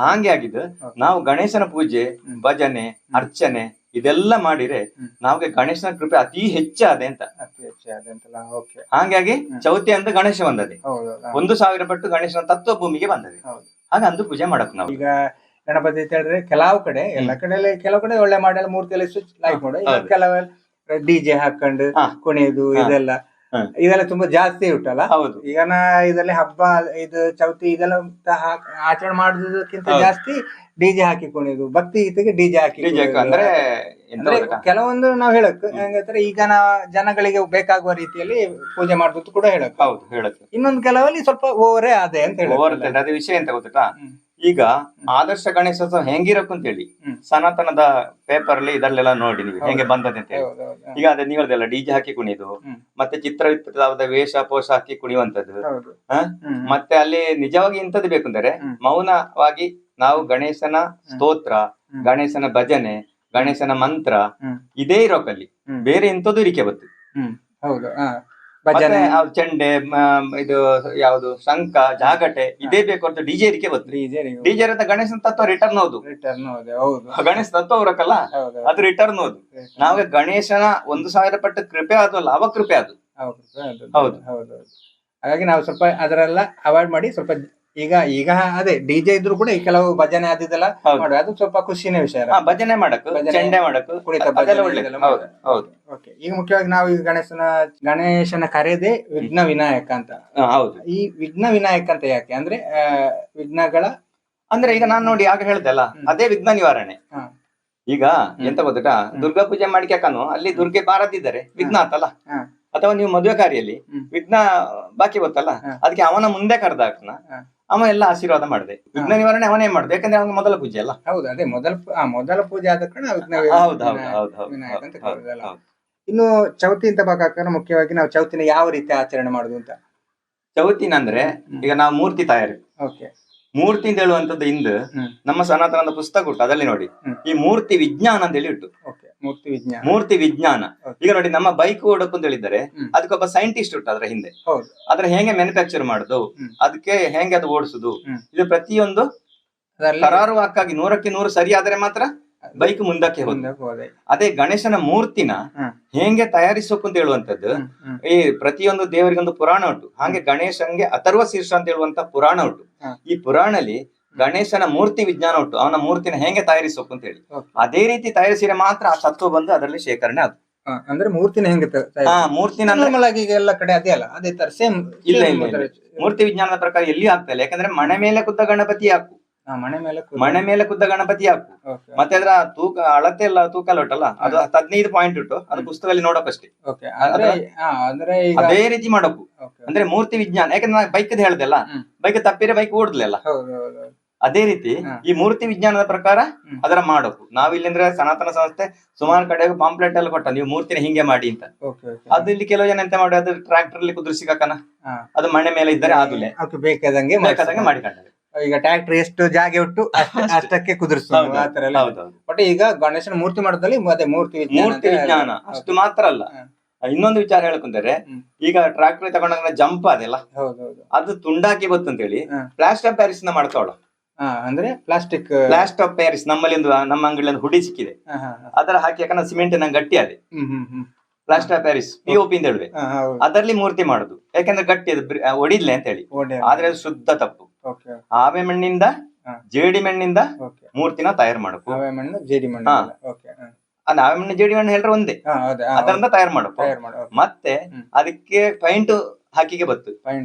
ಹಾಗೆ ಆಗಿದ್ದು ನಾವು ಗಣೇಶನ ಪೂಜೆ, ಭಜನೆ, ಅರ್ಚನೆ ಇದೆಲ್ಲ ಮಾಡಿದ್ರೆ ನಾವ್ಗೆ ಗಣೇಶನ ಕೃಪೆ ಅತಿ ಹೆಚ್ಚಾದೆ ಅಂತ. ಹಾಗಾಗಿ ಚೌತಿ ಅಂದು ಗಣೇಶ ಬಂದದೆ, 1000 ಪಟ್ಟು ಗಣೇಶನ ತತ್ವ ಭೂಮಿಗೆ ಬಂದದೆ. ಹಾಗ ಅಂದು ಪೂಜೆ ಮಾಡಕ್ ನಾವು. ಈಗ ಗಣಪತಿ ಅಂತ ಹೇಳಿದ್ರೆ ಕೆಲವು ಕಡೆ, ಎಲ್ಲ ಕಡೆ ಕೆಲವು ಕಡೆ ಒಳ್ಳೆ ಮಾಡಿ ಮೂರ್ತಿಯಲ್ಲಿ ಲೈಕ್ ಮಾಡು, ಕೆಲವೆಲ್ಲ ಡಿಜೆ ಹಾಕೊಂಡು ಕುಣಿಯುದು ಇದೆಲ್ಲ ತುಂಬಾ ಜಾಸ್ತಿ ಉಂಟಲ್ಲ. ಹೌದು. ಈಗ ಇದರಲ್ಲಿ ಹಬ್ಬ, ಇದು ಚೌತಿ ಇದೆಲ್ಲ ಆಚರಣೆ ಮಾಡೋದಕ್ಕಿಂತ ಜಾಸ್ತಿ ಡಿಜೆ ಹಾಕಿ ಕುಣಿಯುದು, ಭಕ್ತಿ ಗೀತೆಗೆ ಡಿಜೆ ಹಾಕಿ ಅಂದ್ರೆ ಕೆಲವೊಂದು ನಾವ್ ಹೇಳಕ್ ಹೆಂಗಂದ್ರೆ, ಈಗ ಜನಗಳಿಗೆ ಬೇಕಾಗುವ ರೀತಿಯಲ್ಲಿ ಪೂಜೆ ಮಾಡುದು ಕೂಡ ಹೇಳಕ್. ಹೌದು, ಹೇಳಕ್. ಇನ್ನೊಂದು ಕೆಲವಲ್ಲಿ ಸ್ವಲ್ಪ ಓವರೇ ಅದೇ ಅಂತ ಹೇಳಿ. ಅದೇ ವಿಷಯ ಎಂತ ಗೊತ್ತಾ, ಈಗ ಆದರ್ಶ ಗಣೇಶೋತ್ಸವ ಹೆಂಗಿರಬೇಕು ಅಂತ ಹೇಳಿ ಸನಾತನದ ಪೇಪರ್ ಅಲ್ಲಿ ಇದರಲ್ಲೆಲ್ಲ ನೋಡಿ ನೀವು ಹೆಂಗೆ ಬಂದದೆ ಅಂತ ಹೇಳಿ. ಈಗ ಅದೇ ನೀವು ಹೇಳ್ದಲ್ಲ ಡಿಜೆ ಹಾಕಿ ಕುಣಿದು, ಮತ್ತೆ ಚಿತ್ರವಿತ್ರದ ವೇಷ ಪೋಷ ಹಾಕಿ ಕುಣಿಯುವಂತದ್ದು. ಮತ್ತೆ ಅಲ್ಲಿ ನಿಜವಾಗಿ ಇಂಥದ್ದು ಬೇಕು ಅಂದ್ರೆ ಮೌನವಾಗಿ ನಾವು ಗಣೇಶನ ಸ್ತೋತ್ರ, ಗಣೇಶನ ಭಜನೆ, ಗಣೇಶನ ಮಂತ್ರ ಇದೇ ಇರೋಕಲ್ಲಿ ಬೇರೆ ಎಂತದ್ದು ಇರಿಕೆ ಬರ್ತದೆ. ಹೌದು. ಮತ್ತೆ ಚೆಂಡೆ ಇದು ಯಾವ್ದು ಶಂಖ ಜಾಗಟೆ ಇದೇ ಬೇಕು ಅಂತ ಡಿಜೆ ಇರಿಕೆ ಬರ್ತದೆ. ಡಿಜೆ ಇರತ್ತ ಗಣೇಶನ ತತ್ವ ರಿಟರ್ನ್ ಹೌದು. ಗಣೇಶ ತತ್ವ ಅವ್ರಕ್ಕಲ್ಲ ಅದು ರಿಟರ್ನ್ ಹೌದು. ನಾವೇ ಗಣೇಶನ 1000 ಪಟ್ಟು ಕೃಪೆ ಆದ್ವಲ್ಲ ಅವ ಕೃಪೆ ಅದು. ಹೌದು. ಹಾಗಾಗಿ ನಾವು ಸ್ವಲ್ಪ ಅದರೆಲ್ಲ ಅವಾಯ್ಡ್ ಮಾಡಿ ಸ್ವಲ್ಪ ಈಗ ಅದೇ ಡಿಜೆ ಇದ್ರು ಕೂಡ ಈ ಕೆಲವು ಭಜನೆ ಆದಿದ್ದೆಲ್ಲ ಮಾಡುವ ಅದು ಸ್ವಲ್ಪ ಖುಷಿನ ವಿಷಯ. ಭಜನೆ ಮಾಡಕ್, ಚೆಂಡೆ ಮಾಡಕ್, ಕುಣಿತ ಓಕೆ. ಈಗ ಮುಖ್ಯವಾಗಿ ನಾವು ಈಗ ಗಣೇಶನ ಕರೆದೇ ವಿಘ್ನ ವಿನಾಯಕ ಅಂತ. ಹೌದು. ಈ ವಿಘ್ನ ವಿನಾಯಕ ಅಂತ ಯಾಕೆ ಅಂದ್ರೆ ವಿಘ್ನಗಳ ಅಂದ್ರೆ ಈಗ ನಾನ್ ನೋಡಿ ಆಗ ಹೇಳ್ದೆ ಅಲ್ಲ ಅದೇ ವಿಘ್ನ ನಿವಾರಣೆ. ಈಗ ಎಂತ ಗೊತ್ತಾ, ದುರ್ಗಾ ಪೂಜೆ ಮಾಡಿಕ್ಯಾಕನು ಅಲ್ಲಿ ದುರ್ಗೆ ಬಾರದಿದ್ದಾರೆ ವಿಘ್ನ ಆತಲ್ಲ. ಅಥವಾ ನೀವು ಮದುವೆ ಕಾರ್ಯಲ್ಲಿ ವಿಘ್ನ ಬಾಕಿ ಗೊತ್ತಲ್ಲ, ಅದಕ್ಕೆ ಅವನ ಮುಂದೆ ಕರೆದಾಕನ ಅವ ಎಲ್ಲ ಆಶೀರ್ವಾದ ಮಾಡಿದೆ. ವಿಘ್ನ ನಿವಾರಣೆ ಅವನೇ ಮಾಡುದು, ಯಾಕಂದ್ರೆ ಅವನ ಮೊದಲ ಪೂಜೆ ಅಲ್ಲ. ಹೌದು, ಅದೇ ಮೊದಲ ಪೂಜೆ ಆದ ಕಾರಣ ವಿನಾಯಕ ಅಂತ ಕರೆದಲ್ಲ. ಇನ್ನು ಚೌತಿ ಅಂತ ಬೇಕಾದ್ರೆ ಮುಖ್ಯವಾಗಿ ನಾವು ಚೌತಿನ ಯಾವ ರೀತಿ ಆಚರಣೆ ಮಾಡುದು ಅಂತ. ಚೌತಿನ ಅಂದ್ರೆ ಈಗ ನಾವು ಮೂರ್ತಿ ತಯಾರಿ, ಮೂರ್ತಿ ಅಂತ ಹೇಳುವಂತದ್ದು ಇಂದು ನಮ್ಮ ಸನಾತನದ ಪುಸ್ತಕ ಉಂಟು, ಅದಲ್ಲಿ ನೋಡಿ ಈ ಮೂರ್ತಿ ವಿಜ್ಞಾನ ಅಂತ ಹೇಳಿ ಉಂಟು. ಮೂರ್ತಿ ವಿಜ್ಞಾನ. ಈಗ ನೋಡಿ ನಮ್ಮ ಬೈಕ್ ಓಡಕ್ ಅಂತ ಹೇಳಿದ್ದಾರೆ, ಅದಕ್ಕೊಬ್ಬ ಸೈಂಟಿಸ್ಟ್ ಉಂಟು ಅದ್ರ ಹಿಂದೆ. ಅದ್ರ ಹೆಂಗೆ ಮ್ಯಾನುಫ್ಯಾಕ್ಚರ್ ಮಾಡುದು, ಅದಕ್ಕೆ ಹೆಂಗೆ ಅದು ಓಡಿಸುದು, ಇದು ಪ್ರತಿಯೊಂದು ಕರಾರುವಾಕ್ಕಾಗಿ 100ಕ್ಕೆ 100 ಸರಿ ಆದ್ರೆ ಮಾತ್ರ ಬೈಕ್ ಮುಂದಕ್ಕೆ ಹೋದೆ. ಅದೇ ಗಣೇಶನ ಮೂರ್ತಿನ ಹೆಂಗೆ ತಯಾರಿಸಬೇಕು ಅಂತ ಹೇಳುವಂತದ್ದು ಈ ಪ್ರತಿಯೊಂದು ದೇವರಿಗೊಂದು ಪುರಾಣ ಉಂಟು. ಹಾಗೆ ಗಣೇಶನ್ಗೆ ಅಥರ್ವ ಶೀರ್ಷ ಅಂತ ಹೇಳುವಂತ ಪುರಾಣ ಉಂಟು. ಈ ಪುರಾಣಲ್ಲಿ ಗಣೇಶನ ಮೂರ್ತಿ ವಿಜ್ಞಾನ ಉಂಟು, ಅವನ ಮೂರ್ತಿನ ಹೆಂಗೆ ತಯಾರಿಸಬೇಕು ಅಂತ ಹೇಳಿ. ಅದೇ ರೀತಿ ತಯಾರಿಸಿದ್ರೆ ಮಾತ್ರ ಆ ತತ್ವ ಬಂದು ಅದರಲ್ಲಿ ಶೇಖರಣೆ ಆಗುತ್ತೆ. ಅಂದ್ರೆ ಮೂರ್ತಿನ ಹೆಂಗೆ ಮೂರ್ತಿನ ಎಲ್ಲ ಕಡೆ ಅದೇ ಅಲ್ಲ, ಅದೇ ತರ ಸೇಮ್ ಇಲ್ಲ. ಮೂರ್ತಿ ವಿಜ್ಞಾನದ ಪ್ರಕಾರ ಎಲ್ಲಿಯೂ ಆಗ್ತಾ ಇಲ್ಲ. ಯಾಕಂದ್ರೆ ಮನೆ ಮೇಲೆ ಕುದ್ದ ಗಣಪತಿ ಹಾಕು, ಮನೆ ಮೇಲೆ ಕುದ್ದ ಗಣಪತಿ ಹಾಕು, ಮತ್ತೆ ಅದರ ತೂಕ ಅಳತೆ ಎಲ್ಲ ತೂಕ ಉಂಟಲ್ಲ ಅದು 15 ಪಾಯಿಂಟ್ ಉಂಟು, ಅದು ಪುಸ್ತಕದಲ್ಲಿ ನೋಡೋಕಷ್ಟೇ. ಅದೇ ರೀತಿ ಮಾಡಬೇಕು. ಅಂದ್ರೆ ಮೂರ್ತಿ ವಿಜ್ಞಾನ, ಯಾಕಂದ್ರೆ ನಾನು ಬೈಕ್ ಹೇಳ್ದಲ್ಲ, ಬೈಕ್ ತಪ್ಪಿದ್ರೆ ಬೈಕ್ ಓಡ್ಲಿಲ್ಲ. ಅದೇ ರೀತಿ ಈ ಮೂರ್ತಿ ವಿಜ್ಞಾನದ ಪ್ರಕಾರ ಅದರ ಮಾಡಬೇಕು. ನಾವ್ ಇಲ್ಲಿಂದ್ರೆ ಸನಾತನ ಸಂಸ್ಥೆ ಸುಮಾರು ಕಡೆ ಪಾಂಪ್ಲೆಟ್ ಎಲ್ಲ ಕೊಟ್ಟ, ನೀವು ಮೂರ್ತಿನ ಹಿಂಗೆ ಮಾಡಿ ಅಂತ. ಅದು ಇಲ್ಲಿ ಕೆಲವು ಜನ ಎಂತ ಮಾಡಿ, ಅದು ಟ್ರಾಕ್ಟರ್ ಅಲ್ಲಿ ಕುದುರಿಸಿಕನ ಅದು ಮನೆ ಮೇಲೆ ಇದ್ದರೆ ಆದುಲೆ ಬೇಕಾದಂಗೆ ಮಾಡಿಕೊಂಡರೆ. ಈಗ ಟ್ರ್ಯಾಕ್ಟರ್ ಎಷ್ಟು ಜಾಗ ಉಂಟು ಅಷ್ಟಕ್ಕೆ ಕುದುರಿಸ್ತಾರೆ ಆತರ ಎಲ್ಲ. ಬಟ್ ಈಗ ಗಣೇಶನ ಮೂರ್ತಿ ಮಾಡೋದ್ರಲ್ಲಿ ಮೂರ್ತಿ ವಿಜ್ಞಾನ ಅಷ್ಟು ಮಾತ್ರ ಅಲ್ಲ. ಇನ್ನೊಂದು ವಿಚಾರ ಹೇಳ್ಕೊಂತಾರೆ, ಈಗ ಟ್ರಾಕ್ಟರ್ ತಗೊಂಡಾಗ ಜಂಪ್ ಅದೆಲ್ಲ ಅದು ತುಂಡಾಕಿ ಬತ್ತು ಅಂತ ಹೇಳಿ ಪ್ಲಾಸ್ಟರ್ ಆಫ್ ಪ್ಯಾರಿಸ್ ನ ಮಾಡ್ತಾವಳ. ಅಂದ್ರೆ ಪ್ಲಾಸ್ಟರ್ ಆಫ್ ಪ್ಯಾರಿಸ್ ನಮ್ಮಲ್ಲಿ ನಮ್ಮ ಅಂಗಡಿ ಒಂದು ಹುಡಿ ಸಿಕ್ಕಿದೆ, ಅದರ ಹಾಕಿ ಯಾಕಂದ್ರೆ ಸಿಮೆಂಟ್ ನಂಗೆ ಗಟ್ಟಿ ಅದೇ ಪ್ಲಾಸ್ಟರ್ ಆಫ್ ಪ್ಯಾರಿಸ್ POP ಅಂತ ಹೇಳುವೆ, ಅದರಲ್ಲಿ ಮೂರ್ತಿ ಮಾಡುದು. ಯಾಕಂದ್ರೆ ಗಟ್ಟಿ ಅದು ಒಡಿದ್ಲೆ ಅಂತ ಹೇಳಿ, ಆದ್ರೆ ಅದು ಶುದ್ಧ ತಪ್ಪು. ಆವೆ ಮಣ್ಣಿಂದ ಜೇಡಿ ಮಣ್ಣಿಂದ ಮೂರ್ತಿನ ತಯಾರು ಮಾಡಬೇಕು. ಆವೆ ಮಣ್ಣು ಜೇಡಿ ಮಣ್ಣು ಆವೆ ಮಣ್ಣು ಜೇಡಿ ಮಣ್ಣು ಹೇಳ್ರೆ ಒಂದೇ, ಅದರಿಂದ ತಯಾರು ಮಾಡಬೇಕು. ಮತ್ತೆ ಅದಕ್ಕೆ ಪೈಂಟ್ ಹಾಕಿಗೆ ಬತ್ತು,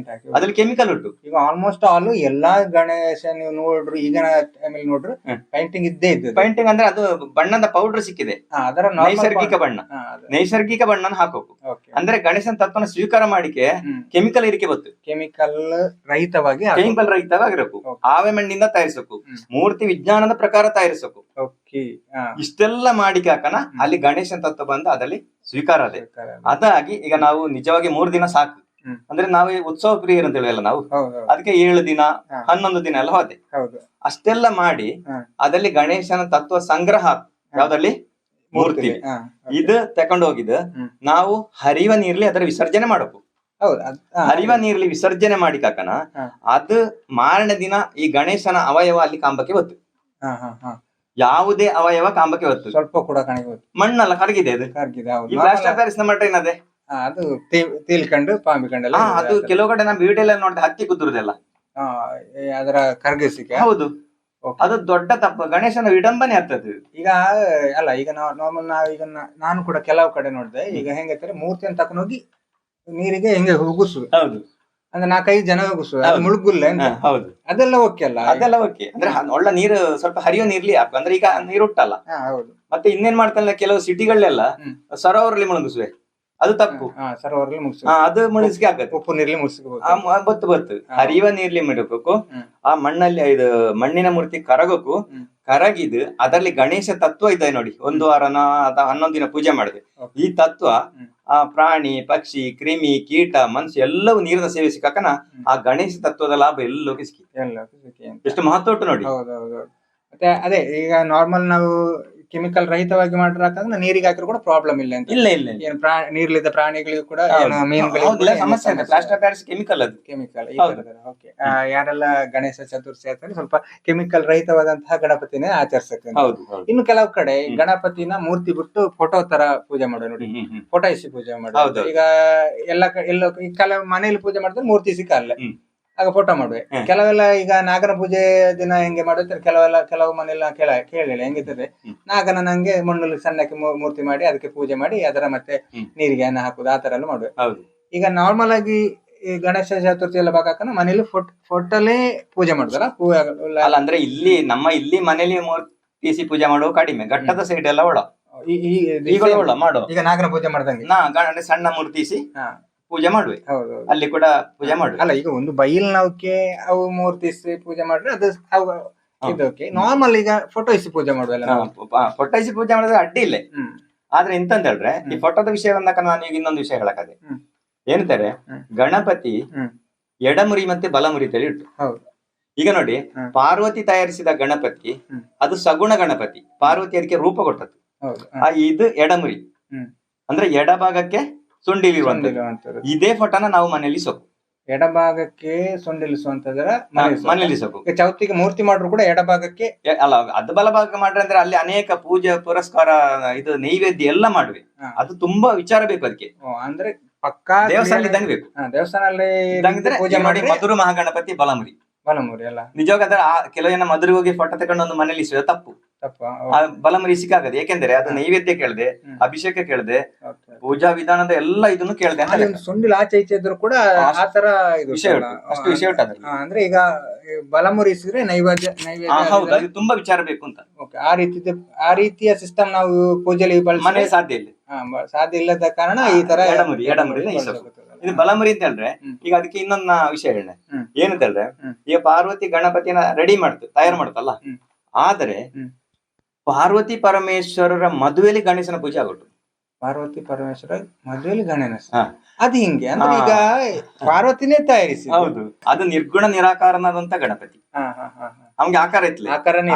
ಅದ್ರಲ್ಲಿ ಕೆಮಿಕಲ್ ಉಂಟು. ಈಗ ಆಲ್ಮೋಸ್ಟ್ ಆಲ್ ಎಲ್ಲಾ ಗಣೇಶ ನೀವು ನೋಡ್ರಿ ಈಗಿನ ಟೈಮಲ್ಲಿ ನೋಡ್ರಿ ಪೈಂಟಿಂಗ್ ಇದ್ದೇ ಇದ್ದು. ಪೈಂಟಿಂಗ್ ಅಂದ್ರೆ ಅದು ಬಣ್ಣದ ಪೌಡರ್ ಸಿಕ್ಕಿದೆ, ಅದರ ನೈಸರ್ಗಿಕ ಬಣ್ಣ. ನೈಸರ್ಗಿಕ ಬಣ್ಣನ ಹಾಕಬೇಕು. ಅಂದ್ರೆ ಗಣೇಶನ ತತ್ವನ ಸ್ವೀಕಾರ ಮಾಡಿಕೆ ಕೆಮಿಕಲ್ ಇರಿಕೆ ಬತ್ತು, ಕೆಮಿಕಲ್ ರಹಿತವಾಗಿರಬೇಕು. ಆವೆ ಮಣ್ಣಿಂದ ತಯಾರಿಸಬೇಕು, ಮೂರ್ತಿ ವಿಜ್ಞಾನದ ಪ್ರಕಾರ ತಯಾರಿಸಬೇಕು. ಇಷ್ಟೆಲ್ಲ ಮಾಡಿಕೆ ಹಾಕನ ಅಲ್ಲಿ ಗಣೇಶನ ತತ್ವ ಬಂದು ಅದಲ್ಲಿ ಸ್ವೀಕಾರ ಅದೇ. ಅದಾಗಿ ಈಗ ನಾವು ನಿಜವಾಗಿ 3 ದಿನ ಸಾಕು. ಅಂದ್ರೆ ನಾವೇ ಉತ್ಸವ ಪ್ರಿಯರು ಅಂತ ಹೇಳುವಲ್ಲ ನಾವು, ಅದಕ್ಕೆ 7 ದಿನ 11 ದಿನ ಎಲ್ಲ ಹೋದೆ. ಅಷ್ಟೆಲ್ಲ ಮಾಡಿ ಅದಲ್ಲಿ ಗಣೇಶನ ತತ್ವ ಸಂಗ್ರಹ ಯಾವ್ದಲ್ಲಿ ಮೂರ್ತಿ ಇದು ತಕೊಂಡು ಹೋಗಿದ್ದು ನಾವು ಹರಿವ ನೀರ್ಲಿ ಅದರ ವಿಸರ್ಜನೆ ಮಾಡಬೇಕು. ಹರಿವ ನೀರ್ಲಿ ವಿಸರ್ಜನೆ ಮಾಡಿ ಕಾಕನ ಅದು ಮಾರನೇ ದಿನ ಈ ಗಣೇಶನ ಅವಯವ ಅಲ್ಲಿ ಕಾಂಬಕ್ಕೆ ಬತ್ತು. ಯಾವುದೇ ಅವಯವ ಕಾಂಬಕ್ಕೆ ಬತ್ತು, ಸ್ವಲ್ಪ ಕೂಡ ಮಣ್ಣಲ್ಲ ಕರಗಿದೆ, ಅದು ಈ ಪ್ಲಾಸ್ಟರ್ ಆಫ್ ಪ್ಯಾರಿಸ್ ನಮ್ಮ ಟ್ರೈನ್ ಅದೇ ಅದು ತೇಲ್ಕೊಂಡು ಪಾಂಬಿಕೊಂಡೆಲ್ಲ. ಅದು ಕೆಲವು ಕಡೆ ನಾವು ವಿಡಿಯೋ ಎಲ್ಲ ನೋಡಿದ್ರೆ ಹತ್ತಿ ಕುದುರುದೆಲ್ಲ ಅದರ ಕರ್ಗಿಸಿಕೆ. ಹೌದು, ಅದು ದೊಡ್ಡ ತಪ್ಪು, ಗಣೇಶನ ವಿಡಂಬನೆ ಆಗ್ತದೆ. ಈಗ ಅಲ್ಲ, ಈಗ ನಾರ್ಮಲ್ ನಾವೀಗ ನಾನು ಕೂಡ ಕೆಲವು ಕಡೆ ನೋಡಿದೆ. ಈಗ ಹೆಂಗೈತಾರೆ ಮೂರ್ತಿಯನ್ನು ತಕೊಂಡೋಗಿ ನೀರಿಗೆ ಹೆಂಗೆ ಹುಗುಸು, ಹೌದು ಅಂದ್ರೆ 4-5 ಜನ ಹುಗುಸು, ಮುಳುಗುಲ್ಲ. ಹೌದು, ಅದೆಲ್ಲ ಓಕೆ ಅಲ್ಲ, ಅದೆಲ್ಲ ಓಕೆ. ಅಂದ್ರೆ ಒಳ್ಳೆ ನೀರು ಸ್ವಲ್ಪ ಹರಿಯೋ ನೀರ್ಲಿ ಹಾಕು. ಅಂದ್ರೆ ಈಗ ನೀರು ಉಂಟಲ್ಲ, ಹೌದು. ಮತ್ತೆ ಇನ್ನೇನ್ ಮಾಡ್ತಾನೆ ಕೆಲವು ಸಿಟಿಗಳಲ್ಲೆಲ್ಲ ಸರೋವರಲ್ಲಿ ಮುಳುಗಿಸುವೆ, ಅದು ತಪ್ಪು. ಸರೋವರಲ್ಲಿ ಮುಗಿಸ್ ಅದು ಮುಳುಗಿಸ್ಕೆ ಆಗತ್ತೆ. ಉಪ್ಪು ನೀರ್ಲಿ ಮುಗಿಸ್ಕೋಬಹುದು. ಬತ್ತು ಹರಿಯುವ ನೀರ್ಲಿ ಬಿಡಬೇಕು. ಆ ಮಣ್ಣಲ್ಲಿ ಇದು ಮಣ್ಣಿನ ಮೂರ್ತಿ ಕರಗಕ್ಕೂ ಕರಗಿದು ಅದರಲ್ಲಿ ಗಣೇಶ ತತ್ವ ಇದೆ ನೋಡಿ. 1 ವಾರನ ಅಥವಾ 11 ದಿನ ಪೂಜೆ ಮಾಡಿದೆ. ಈ ತತ್ವ ಆ ಪ್ರಾಣಿ ಪಕ್ಷಿ ಕ್ರಿಮಿ ಕೀಟ ಮನುಷ್ಯ ಎಲ್ಲವೂ ನೀರಿನ ಸೇವೆ ಸಿಕ್ಕಾಕನ ಆ ಗಣೇಶ ತತ್ವದ ಲಾಭ ಎಲ್ಲೋಕೆ ಸಿಕ್ಕಿ ಎಷ್ಟು ಮಹತ್ವ ಉಂಟು ನೋಡಿ. ಹೌದೌದು. ಮತ್ತೆ ಅದೇ ಈಗ ನಾರ್ಮಲ್ ನಾವು ಕೆಮಿಕಲ್ ರಹಿತವಾಗಿ ಮಾಡಿರಾಕಂದ್ರೆ ನೀರಿಗೆ ಹಾಕಿದ್ರು ಕೂಡ ಪ್ರಾಬ್ಲಮ್ ಇಲ್ಲ ಅಂತ. ಇಲ್ಲ ಇಲ್ಲ ಏನು ನೀರ್ಲಿದ್ದ ಪ್ರಾಣಿಗಳಿಗೂ ಕೂಡ ಮೀನುಗಳಿಗೆ ಸಮಸ್ಯೆ ಇಲ್ಲ. ಪ್ಲಾಸ್ಟರ್ ಪ್ಯಾರಿಸ್ ಕೆಮಿಕಲ್ ಅದು ಕೆಮಿಕಲ್. ಓಕೆ. ಯಾರೆಲ್ಲ ಗಣೇಶ ಚತುರ್ಥಿ ಆಡ್ತಾರೆ ಸ್ವಲ್ಪ ಕೆಮಿಕಲ್ ರಹಿತವಾದಂತಹ ಗಣಪತಿನೇ ಆಚರಿಸಕ್ಕೆ. ಇನ್ನು ಕೆಲವು ಕಡೆ ಗಣಪತಿನ ಮೂರ್ತಿ ಬಿಟ್ಟು ಫೋಟೋ ತರ ಪೂಜೆ ಮಾಡೋ ನೋಡಿ. ಫೋಟೋ ಇಸಿ ಪೂಜೆ ಮಾಡೋದು. ಈಗ ಎಲ್ಲೋ ಕೆಲವು ಮನೇಲಿ ಪೂಜೆ ಮಾಡಿದ್ರೆ ಮೂರ್ತಿ ಸಿಕ್ಕಲ್ಲ, ಆಗ ಫೋಟೋ ಮಾಡುವೆ. ಕೆಲವೆಲ್ಲ ಈಗ ನಾಗನ ಪೂಜೆ ದಿನ ಹೆಂಗೆ ಮಾಡುತ್ತಾರೆ, ಕೆಲವು ಮನೆಯಲ್ಲ ಕೇಳಿಲ್ಲ ಹೆಂಗಿರ್ತದೆ, ನಾಗನ ನಂಗೆ ಮಣ್ಣಲ್ಲಿ ಸಣ್ಣಕ್ಕೆ ಮೂರ್ತಿ ಮಾಡಿ ಅದಕ್ಕೆ ಪೂಜೆ ಮಾಡಿ ಅದರ ಮತ್ತೆ ನೀರಿಗೆ ಅನ್ನ ಹಾಕುದು ಆ ತರ ಎಲ್ಲ ಮಾಡುವೆ. ಈಗ ನಾರ್ಮಲ್ ಆಗಿ ಈ ಗಣೇಶ ಚತುರ್ಥಿ ಎಲ್ಲ ಬಾಕನ ಮನೇಲಿ ಫೋಟೋಲೇ ಪೂಜೆ ಮಾಡುದಲ್ಲ. ಅಲ್ಲ ಅಂದ್ರೆ ಇಲ್ಲಿ ಇಲ್ಲಿ ಮನೇಲಿ ಮೂರ್ತಿ ಪೂಜೆ ಮಾಡುವ ಕಡಿಮೆ. ಘಟ್ಟದ ಸೈಡ್ ಎಲ್ಲ ಒಳ ಮಾಡೋ. ಈಗ ನಾಗನ ಪೂಜೆ ಮಾಡ್ದಂಗೆ ಸಣ್ಣ ಮೂರ್ತಿಸಿ ಪೂಜೆ ಮಾಡುವೆ. ಅಲ್ಲಿ ಕೂಡ ಪೂಜೆ ಮಾಡುವೆ. ಅಲ್ಲ ಈಗ ಒಂದು ಬೈಲ್ ನೌಕೆ ಅವು ಮೂರ್ತಿಸಿ ಪೂಜೆ ಮಾಡ್ರೆ ಅದು ಇದಕ್ಕೆ ನಾರ್ಮಲ್. ಈಗ ಫೋಟೋ ಇಸಿ ಪೂಜೆ ಮಾಡುವಲ್ಲ, ಫೋಟೋ ಇಸಿ ಪೂಜೆ ಮಾಡಿದ್ರೆ ಅಡ್ಡಿ ಇಲ್ಲ. ಆದ್ರೆ ಎಂತ ಹೇಳಿದ್ರೆ ಈ ಫೋಟೋದ ವಿಷಯ ಬಂದಾಗ ನಾನು ಈಗ ಇನ್ನೊಂದು ವಿಷಯ ಹೇಳಕದೆ. ಏನಂತಾರೆ, ಗಣಪತಿ ಎಡಮುರಿ ಮತ್ತೆ ಬಲಮುರಿ ತಳಿ ಉಂಟು. ಈಗ ನೋಡಿ, ಪಾರ್ವತಿ ತಯಾರಿಸಿದ ಗಣಪತಿ ಅದು ಸಗುಣ ಗಣಪತಿ. ಪಾರ್ವತಿ ಅದಕ್ಕೆ ರೂಪ ಕೊಟ್ಟದ್ದು. ಇದು ಎಡಮುರಿ ಅಂದ್ರೆ ಎಡಭಾಗಕ್ಕೆ ಸೊಂಡಿಲಿರುವಂತದ್ದು. ಇದೇ ಫೋಟೋನ ನಾವು ಮನೆಯಲ್ಲಿ ಸೊಕ್ಕು. ಎಡಭಾಗಕ್ಕೆ ಸೊಂಡಿಲಿಸುವಂತದ್ರ ಮನೆಯಲ್ಲಿ ಸೊಕ್ಕು. ಚೌತಿಗೆ ಮೂರ್ತಿ ಮಾಡ್ರು ಕೂಡ ಎಡಭಾಗಕ್ಕೆ ಅಲ್ಲ, ಅದು ಬಲಭಾಗ ಮಾಡ್ರೆ ಅಂದ್ರೆ ಅಲ್ಲಿ ಅನೇಕ ಪೂಜೆ ಪುರಸ್ಕಾರ ಇದು ನೈವೇದ್ಯ ಎಲ್ಲ ಮಾಡುವೆ. ಅದು ತುಂಬಾ ವಿಚಾರ ಬೇಕು ಅದಕ್ಕೆ. ಅಂದ್ರೆ ಪಕ್ಕಾ ದೇವಸ್ಥಾನ ಇದ್ದಂಗೆ ಬೇಕು. ದೇವಸ್ಥಾನದಲ್ಲಿ ಪೂಜೆ ಮಾಡಿ ಮಧುರ ಮಹಾಗಣಪತಿ ಬಲಮುರಿ ಅಲ್ಲ ನಿಜವಾಗ. ಕೆಲವು ಜನ ಮಧುರ ಹೋಗಿ ಫೋಟೋ ತಗೊಂಡು ಒಂದು ಮನೇಲಿ ತಪ್ಪು. ಬಲಮುರಿ ಸಿಕ್ಕಾಗದೆ. ಯಾಕೆಂದ್ರೆ ಅದು ನೈವೇದ್ಯ ಕೇಳಿದೆ, ಅಭಿಷೇಕ ಕೇಳಿದೆ, ಪೂಜಾ ವಿಧಾನದ ಎಲ್ಲ ಇದನ್ನು ಕೇಳಿದೆ. ಸೊಂಡಿಲ್ ಆಚೆ ಈಚೆ ಇದ್ರು ಕೂಡ ಆತರ ವಿಷಯ ಅಷ್ಟು ವಿಷಯ ಉಂಟು ಅದ್ರಲ್ಲಿ. ಅಂದ್ರೆ ಈಗ ಬಲಮುರಿ ಸಿಗ್ರೆ ನೈವೇದ್ಯ ಹೌದು, ಅದು ತುಂಬಾ ವಿಚಾರ ಬೇಕು ಅಂತ. ಆ ರೀತಿಯ ಸಿಸ್ಟಮ್ ನಾವು ಪೂಜೆಲಿ ಮನೆ ಸಾಧ್ಯ ಇಲ್ಲ. ಸಾಧ್ಯ ಇಲ್ಲದ ಕಾರಣ ಈ ತರ ಎಡಮುರಿ ಇದು ಬಲಮುರಿ ಅಂತ ಹೇಳಿದ್ರೆ. ಈಗ ಅದಕ್ಕೆ ಇನ್ನೊಂದು ವಿಷಯ ಹೇಳ. ಏನಂತ ಹೇಳಿದ್ರೆ, ಈಗ ಪಾರ್ವತಿ ಗಣಪತಿನ ರೆಡಿ ತಯಾರು ಮಾಡ್ತಲ್ಲ. ಆದರೆ ಪಾರ್ವತಿ ಪರಮೇಶ್ವರರ ಮದುವೆಯಲ್ಲಿ ಗಣೇಶನ ಪೂಜೆ ಆಗೋದು. ಪಾರ್ವತಿ ಪರಮೇಶ್ವರ ಮದುವೆಯಲ್ಲಿ ಗಣೇಶ ಅದು ಹಿಂಗೆ ಅಂದ್ರೆ ಈಗ ಪಾರ್ವತಿನೇ ತಯಾರಿಸಿ. ಹೌದು, ಅದು ನಿರ್ಗುಣ ನಿರಾಕಾರನಾದಂತ ಗಣಪತಿ. ಅವ್ಗೆ ಆಕಾರ ಇತ್ತು,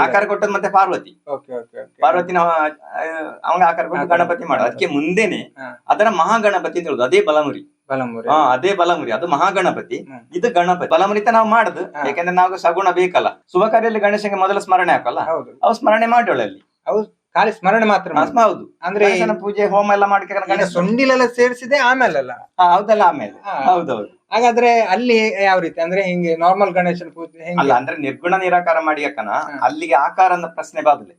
ಆಕಾರ ಕೊಟ್ಟದ್ ಮತ್ತೆ ಪಾರ್ವತಿ. ಪಾರ್ವತಿನ ಅವಂಗ ಆಕಾರ ಕೊಟ್ಟು ಗಣಪತಿ ಮಾಡೋದು. ಅದಕ್ಕೆ ಮುಂದೆನೆ ಅದರ ಮಹಾಗಣಪತಿ ಅಂತ ಹೇಳುದು. ಅದೇ ಬಲಮುರಿ. ಅದೇ ಬಲಮುರಿ, ಅದು ಮಹಾಗಣಪತಿ, ಇದು ಗಣಪತಿ. ಬಲಮುರಿತ ನಾವು ಮಾಡುದು ಯಾಕಂದ್ರೆ ನಾವು ಸಗುಣ ಬೇಕಲ್ಲ. ಶುಭ ಕಾರ್ಯದಲ್ಲಿ ಗಣೇಶನಿಗೆ ಮೊದಲ ಸ್ಮರಣೆ ಹಾಕಲ್ಲ, ಅವು ಸ್ಮರಣೆ ಮಾಡೋಳ ಅಲ್ಲಿ. ಅವು ಖಾಲಿ ಸ್ಮರಣೆ ಮಾತ್ರ. ಹೌದು, ಅಂದ್ರೆ ಪೂಜೆ ಹೋಮ ಎಲ್ಲ ಮಾಡಿ ಸೊಂಡಿಲೆಲ್ಲ ಸೇರಿಸಿದೆ ಆಮೇಲೆ. ಹೌದಲ್ಲ, ಆಮೇಲೆ. ಹೌದೌದು. ಹಾಗಾದ್ರೆ ಅಲ್ಲಿ ಯಾವ ರೀತಿ ಅಂದ್ರೆ ಹಿಂಗೆ ನಾರ್ಮಲ್ ಗಣೇಶನ ಪೂಜೆ ಅಲ್ಲ, ಅಂದ್ರೆ ನಿರ್ಗುಣ ನಿರಾಕಾರ ಮಾಡಿ ಯಾಕನ ಅಲ್ಲಿಗೆ ಆಕಾರ ಅನ್ನೋ ಪ್ರಶ್ನೆ ಬಾದಲೆ.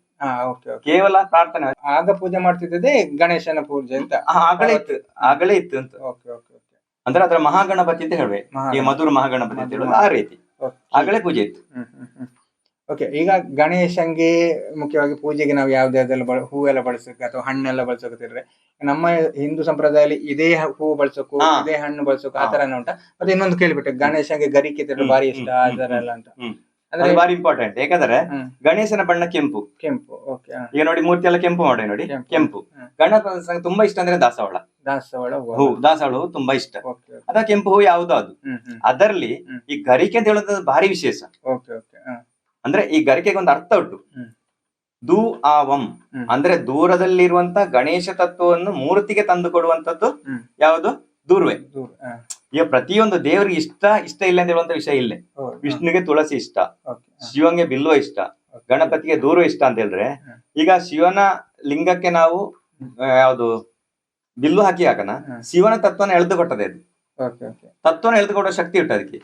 ಕೇವಲ ಪ್ರಾರ್ಥನೆ. ಆಗ ಪೂಜೆ ಮಾಡ್ತಿದ್ದೆ ಗಣೇಶನ ಪೂಜೆ ಅಂತ ಆಗಲೇ ಇತ್ತು ಅಂತ. ಅಂದ್ರೆ ಅದ್ರ ಮಹಾಗಣಪತಿ ಅಂತ ಹೇಳ್ವೆ, ಈ ಮಧುರ ಮಹಾಗಣಪತಿ ಅಂತ ಹೇಳುದು. ಆ ರೀತಿ ಆಗಲೇ ಪೂಜೆ ಇತ್ತು. ಓಕೆ. ಈಗ ಗಣೇಶಂಗೆ ಮುಖ್ಯವಾಗಿ ಪೂಜೆಗೆ ನಾವು ಯಾವ್ದಾವ್ದೆಲ್ಲ ಹೂವೆಲ್ಲ ಬಳಸಕ್ಕೆ ಅಥವಾ ಹಣ್ಣೆಲ್ಲ ಬಳಸೋಕತ್ತಿದ್ರೆ, ನಮ್ಮ ಹಿಂದೂ ಸಂಪ್ರದಾಯದಲ್ಲಿ ಇದೇ ಹೂ ಬಳಸೋಕು ಇದೇ ಹಣ್ಣು ಬಳಸೋಕು ಆ ತರ ಉಂಟಾ? ಮತ್ತೆ ಇನ್ನೊಂದು ಕೇಳ್ಬಿಟ್ಟೆ, ಗಣೇಶಂಗೆ ಗರಿಕೆ ಬಾರಿ ಇಷ್ಟ ಅದರೆಲ್ಲ ಅಂತ. ಅದು ಬಾರಿ ಇಂಪಾರ್ಟೆಂಟ್. ಯಾಕಂದ್ರೆ ಗಣೇಶನ ಬಣ್ಣ ಕೆಂಪು. ಈಗ ನೋಡಿ, ಮೂರ್ತಿ ಎಲ್ಲ ಕೆಂಪು ಮಾಡಿ ನೋಡಿ, ಕೆಂಪು. ಗಣೇಶ ತುಂಬಾ ಇಷ್ಟ ಅಂದ್ರೆ ದಾಸವಾಳ ಹೂ ತುಂಬಾ ಇಷ್ಟ. ಅದ ಕೆಂಪು ಹೂ ಯಾವ್ದು ಅದು. ಅದರಲ್ಲಿ ಈ ಗರಿಕೆ ಅಂತ ಹೇಳೋದು ಭಾರಿ ವಿಶೇಷ. ಅಂದ್ರೆ ಈ ಗರಿಕೆಗೆ ಒಂದು ಅರ್ಥ ಉಂಟು. ದೂ ಆವಂ ಅಂದ್ರೆ ದೂರದಲ್ಲಿರುವಂತ ಗಣೇಶ ತತ್ವವನ್ನು ಮೂರ್ತಿಗೆ ತಂದು ಕೊಡುವಂತದ್ದು ಯಾವುದು? ದೂರ್ವೆ. ಈಗ ಪ್ರತಿಯೊಂದು ದೇವರಿಗೆ ಇಷ್ಟ ಇಲ್ಲ ಅಂತ ಹೇಳುವಂತ ವಿಷಯ ಇಲ್ಲೇ. ವಿಷ್ಣುಗೆ ತುಳಸಿ ಇಷ್ಟ, ಶಿವಂಗೆ ಬಿಲ್ವ ಇಷ್ಟ, ಗಣಪತಿಗೆ ದೂರ್ವ ಇಷ್ಟ ಅಂತ ಹೇಳಿದ್ರೆ, ಈಗ ಶಿವನ ಲಿಂಗಕ್ಕೆ ನಾವು ಯಾವ್ದು ಬಿಲ್ಲು ಹಾಕಿ ಹಾಕನ ಶಿವನ ತತ್ವನ ಎಳೆದು ಕೊಟ್ಟದೆ. ಅದು ತತ್ವನ ಎಳೆದುಕೊಡುವ ಶಕ್ತಿ ಉಂಟು ಅದಕ್ಕೆ,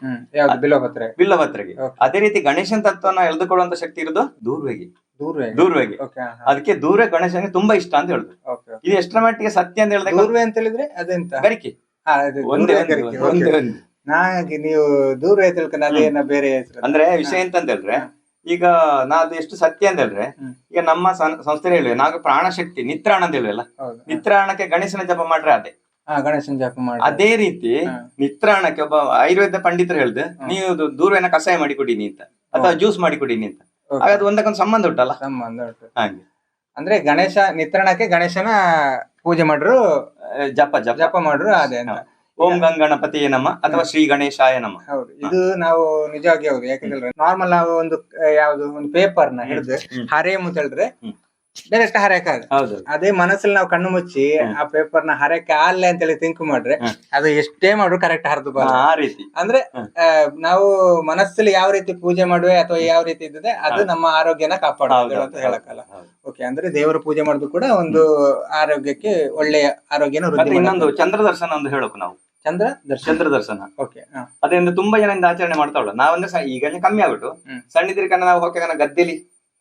ಬಿಲ್ಲಭದ್ರೆಗೆ. ಅದೇ ರೀತಿ ಗಣೇಶನ ತತ್ವನ ಎಳೆದುಕೊಡುವಂತ ಶಕ್ತಿ ಇರೋದು ದೂರ್ವೆಗೆ. ಅದಕ್ಕೆ ದೂರ್ವೆ ಗಣೇಶನಿಗೆ ತುಂಬಾ ಇಷ್ಟ ಅಂತ ಹೇಳುದು. ಇದು ಎಷ್ಟರ ಮಟ್ಟಿಗೆ ಸತ್ಯ ಅಂತ ಹೇಳಿದ್ರೆ ಅದೆಂತ ಗರಿಕೆ ನೀವು ದೂರ ಬೇರೆ ಅಂದ್ರೆ ವಿಷಯ ಎಂತ ಹೇಳಿದ್ರೆ, ಈಗ ನಾದು ಎಷ್ಟು ಸತ್ಯ ಅಂತ ಹೇಳಿದ್ರೆ, ಈಗ ನಮ್ಮ ಸಂಸ್ಥೆ ಹೇಳಿವೆ ನಾವು ಪ್ರಾಣ ಶಕ್ತಿ ನಿತ್ರಾಣ ಅಂತ ಹೇಳುವಲ್ಲ, ನಿತ್ರಾಣಕ್ಕೆ ಗಣೇಶನ ಜಪ ಮಾಡ್ರೆ ಅದೇ ಗಣೇಶನ್ ಜಪ ಮಾಡಿ. ಅದೇ ರೀತಿ ನಿತ್ರಾಣಕ್ಕೆ ಒಬ್ಬ ಆಯುರ್ವೇದ ಪಂಡಿತರು ಹೇಳ್ದು ನೀವು ದೂರ್ವೆನ ಕಷಾಯ ಮಾಡಿ ಕುಡೀನಿ ಅಂತ, ಅಥವಾ ಜ್ಯೂಸ್ ಮಾಡಿ ಕುಡೀನಿ ಅಂತ. ಆಗ ಅದು ಒಂದಕ್ಕೊಂದು ಸಂಬಂಧ ಉಂಟಲ್ಲ. ಸಂಬಂಧ ಉಂಟು. ಹಾಗೆ ಅಂದ್ರೆ ಗಣೇಶ ನಿತ್ರಾಣಕ್ಕೆ ಗಣೇಶನ ಪೂಜೆ ಮಾಡ್ರು, ಜಪ ಜಪ ಜಪ ಮಾಡ್ರು ಅದೇ ಅಂತ. ಓಂ ಗಣಪತಿಯೇ ನಮ ಅಥವಾ ಶ್ರೀ ಗಣೇಶಾಯ ನಮ. ಹೌದು, ಇದು ನಾವು ನಿಜವಾಗಿ ಹೌದು. ಯಾಕಂದ್ರೆ ನಾರ್ಮಲ್ ನಾವು ಒಂದು ಯಾವ್ದು ಒಂದು ಪೇಪರ್ ನ ಹಿಡಿದು ಹರೆ ಅಂತ ಹೇಳಿದ್ರೆ ಡೈರೆಕ್ಟ್ ಹರಕಾಗ. ಹೌದು, ಅದೇ ಮನಸ್ಸಲ್ಲಿ ನಾವು ಕಣ್ಣು ಮುಚ್ಚಿ ಆ ಪೇಪರ್ ನ ಹರಕೆ ಆಲ್ಲೆ ಅಂತ ಹೇಳಿ ಥಿಂಕ್ ಮಾಡ್ರೆ ಅದು ಎಷ್ಟೇ ಮಾಡ್ರು ಕರೆಕ್ಟ್ ಹರಿದು ಬರಲ್ಲ. ಆ ರೀತಿ ಅಂದ್ರೆ ನಾವು ಮನಸ್ಸಲ್ಲಿ ಯಾವ ರೀತಿ ಪೂಜೆ ಮಾಡುವೆ ಅಥವಾ ಯಾವ ರೀತಿ ಇದ್ದದೆ ಅದು ನಮ್ಮ ಆರೋಗ್ಯನ ಕಾಪಾಡೋದು ಅಂತ ಹೇಳಕ್ಕಲ್ಲ. ಓಕೆ, ಅಂದ್ರೆ ದೇವರ ಪೂಜೆ ಮಾಡುದು ಕೂಡ ಒಂದು ಆರೋಗ್ಯಕ್ಕೆ ಒಳ್ಳೆಯ ಆರೋಗ್ಯನ ವೃದ್ಧಿ. ಇನ್ನೊಂದು ಚಂದ್ರ ದರ್ಶನ ಒಂದು ಹೇಳೋಕು ನಾವು. ಚಂದ್ರ ದರ್ಶನ ಓಕೆ, ಅದರಿಂದ ತುಂಬಾ ಜನದಿಂದ ಆಚರಣೆ ಮಾಡ್ತಾವಲ್ಲ. ನಾವಂದ್ರೆ ಈಗ ಕಮ್ಮಿ ಆಗ್ಬಿಟ್ಟು ಸಣ್ಣಿದ್ರಿಕನ್ನ ನಾವು ಹೋಗ್ಬೇಕನ್ನ ಗದ್ದೆಲಿ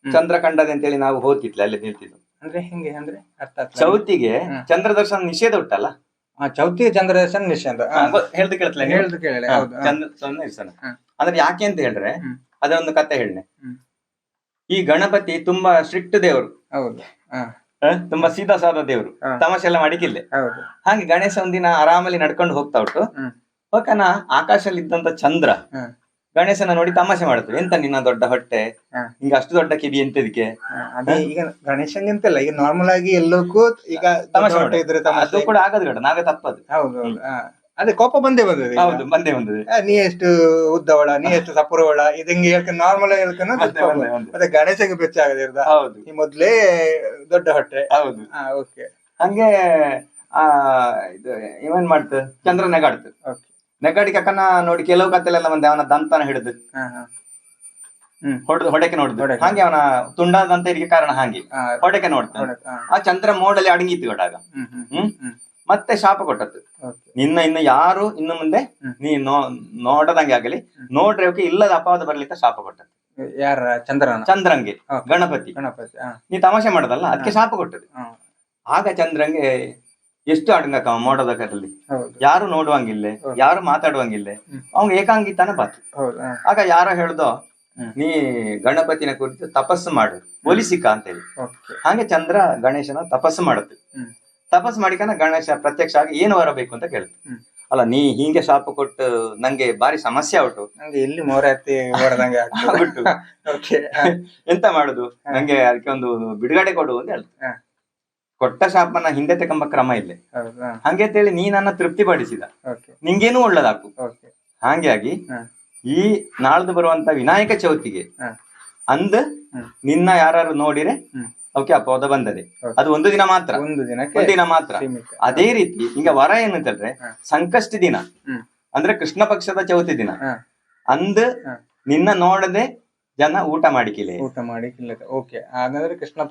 ಚಂದ್ರ ಕಂಡದೆ ಅಂತೇಳಿ ನಾವು ಹೋಗ್ತಿದ್ಲ ಅಲ್ಲಿ ನಿಲ್ತಿದ್ವು. ಅಂದ್ರೆ ಹಿಂಗೆ ಅಂದ್ರೆ ಅರ್ಥ ಆಗ್ತದೆ. ಚೌತಿಗೆ ಚಂದ್ರ ದರ್ಶನ ನಿಷೇಧ ಉಂಟಲ್ಲ. ಚೌತಿಗೆ ಚಂದ್ರ ದರ್ಶನ ನಿಷೇಧ ಹೇಳ್ದು ಕೇಳ್ತಲ್ಲ, ಹೇಳ್ದು ಕೇಳಿ. ಚಂದ್ರ ದರ್ಶನ ಅಂದ್ರೆ ಯಾಕೆ ಅಂತ ಹೇಳಿದ್ರೆ ಅದೊಂದು ಕತೆ ಹೇಳನೆ. ಈ ಗಣಪತಿ ತುಂಬಾ ಸ್ಟ್ರಿಕ್ಟ್ ದೇವರು. ಹೌದು, ತುಂಬಾ ಸೀದಾ ಸಾದ ದೇವರು, ತಮಾಷೆ ಎಲ್ಲ ಮಾಡಿಕಿಲ್ಲ. ಹಾಗೆ ಗಣೇಶ ಒಂದಿನ ಆರಾಮಲ್ಲಿ ನಡ್ಕೊಂಡು ಹೋಗ್ತಾ ಉಂಟು. ಹೋಗನ ಆಕಾಶದಲ್ಲಿ ಇದ್ದಂತ ಚಂದ್ರ ಗಣೇಶನ ನೋಡಿ ತಮಾಷೆ ಮಾಡುತ್ತೆ. ಎಂತ ನಿನ್ನ ದೊಡ್ಡ ಹೊಟ್ಟೆ, ಹಿಂಗ ಅಷ್ಟು ದೊಡ್ಡ ಕಿವಿ ಎಂತದಕ್ಕೆ? ಅದೇ ಈಗ ಗಣೇಶನ್ ಎಂತಲ್ಲ, ಈಗ ನಾರ್ಮಲ್ ಆಗಿ ಎಲ್ಲಕ್ಕೂ ಈಗ ತಮಾಷೆ ಇದ್ರೆ ಅದು ಕೂಡ ಆಗದು ಗಡ, ನಾವೇ ತಪ್ಪದು. ಹೌದು, ಅದೇ ಕೋಪ ಬಂದೇ ಬಂದದೆ. ಹೌದು, ಬಂದೇ ಬಂದದೆ. ನೀ ಎಷ್ಟು ಉದ್ದವಳ, ನೀ ಎಷ್ಟು ಸಪುರವಳ, ಇದಂಗೆ ಹೇಳ್ಕೊಂಡು ನಾರ್ಮಲ್ ಹೇಳ್ಕೊಂಡು ಮತ್ತೆ ಗಣೇಶಗೆ ಬೆಚ್ಚ ಆಗದಿರ್ದ. ಹೌದು, ಈ ಮೊದ್ಲೇ ದೊಡ್ಡ ಹೊಟ್ಟೆ. ಹೌದು, ಓಕೆ. ಹಂಗೆ ಇದು ಏನ್ ಮಾಡ್ತು, ಚಂದ್ರ ನೆಗಾಡ್ತು. ನೆಗಾಡಿಕೆ ಅಕ್ಕನ ನೋಡಿ ಕೆಲವು ಕತ್ತೆಲೆಲ್ಲ ಬಂದೆ. ಅವನ ದಂತನ ಹಿಡಿದು ಹೊಡೆಕೆ ನೋಡುದು. ಹಾಗೆ ಅವನ ತುಂಡಾದಂತ ಇದಕ್ಕೆ ಕಾರಣ ಹಾಗೆ ಹೊಡೆಕೆ ನೋಡ್ತಾನೆ. ಆ ಚಂದ್ರ ಮೋಡಲ್ಲಿ ಅಡಗಿತ್ತು ಗಡಾಗ. ಮತ್ತೆ ಶಾಪ ಕೊಟ್ಟದ್ದು, ನಿನ್ನ ಇನ್ನು ಯಾರು ಇನ್ನು ಮುಂದೆ ನೀ ನೋಡದಂಗೆ ಆಗಲಿ, ನೋಡ್ರೆ ಇಲ್ಲದ ಅಪವಾದ ಬರ್ಲಿಕ್ಕೆ ಶಾಪ ಕೊಟ್ಟದ್ದು. ಯಾರ? ಚಂದ್ರಂಗೆ, ಗಣಪತಿ. ನೀ ತಮಾಷೆ ಮಾಡದಲ್ಲ, ಅದಕ್ಕೆ ಶಾಪ ಕೊಟ್ಟದ್ದು. ಆಗ ಚಂದ್ರಂಗೆ ಎಷ್ಟು ಅಡಂಗಕ್ಕ ಮೋಡದ ಕರಲ್ಲಿ, ಯಾರು ನೋಡುವಂಗಿಲ್ಲ, ಯಾರು ಮಾತಾಡುವಂಗಿಲ್ಲ, ಅವಂಗ ಏಕಾಂಗಿತನ ಬಾತು. ಆಗ ಯಾರೋ ಹೇಳ್ದೋ, ನೀ ಗಣಪತಿನ ಕುರಿತು ತಪಸ್ಸು ಮಾಡು, ಒಲಿಸಿಕ ಅಂತ ಹೇಳಿ. ಹಾಗೆ ಚಂದ್ರ ಗಣೇಶನ ತಪಸ್ಸು ಮಾಡುತ್ತೆ. ತಪಸ್ಸು ಮಾಡಿಕನ ಗಣೇಶ ಪ್ರತ್ಯಕ್ಷ ಆಗಿ ಏನು ಬರಬೇಕು ಅಂತ ಕೇಳ್ತು. ಅಲ್ಲ, ನೀ ಹೀಗೆ ಶಾಪ ಕೊಟ್ಟು ನಂಗೆ ಬಾರಿ ಸಮಸ್ಯೆ ಆಗ್ಬಿಟ್ಟು, ನಂಗೆ ಎಲ್ಲಿ ಮೋರತ್ತಿ ಓಡದಂಗೆ ಆಗ್ಬಿಟ್ಟು ಎಂತ ಮಾಡುದು, ನಂಗೆ ಅದಕ್ಕೆ ಒಂದು ಬಿಡುಗಡೆ ಕೊಡು ಅಂತ ಹೇಳ್ತು. ಕೊಟ್ಟ ಶಾಪನ ಹಿಂದೆ ತಕೊಂಬ ಕ್ರಮ ಇಲ್ಲೇ. ಹಂಗೆ ಅಂತೇಳಿ ನೀ ನನ್ನ ತೃಪ್ತಿ ಪಡಿಸಿದ, ನಿಂಗೇನು ಒಳ್ಳೇದಾಕು. ಹಾಗಾಗಿ ಈ ನಾಳ್ದು ಬರುವಂತ ವಿನಾಯಕ ಚೌತಿಗೆ ಅಂದ್ ನಿನ್ನ ಯಾರು ನೋಡಿರೆ ಅವಕ್ಕೆ ಅಪವಾದ ಬಂದದೆ. ಅದು ಒಂದು ದಿನ ಮಾತ್ರ, ಒಂದಿನ ಮಾತ್ರ. ಅದೇ ರೀತಿ ಈಗ ವರ ಏನಂತಂದ್ರೆ ಸಂಕಷ್ಟಿ ದಿನ ಅಂದ್ರೆ ಕೃಷ್ಣ ಪಕ್ಷದ ಚೌತಿ ದಿನ ಅಂದ್ ನಿನ್ನ ನೋಡದೆ ಜನ ಊಟ ಮಾಡಿಕಿಲ್ಲ. ಓಕೆ, ಹಾಗಾದ್ರೆ ಕೃಷ್ಣ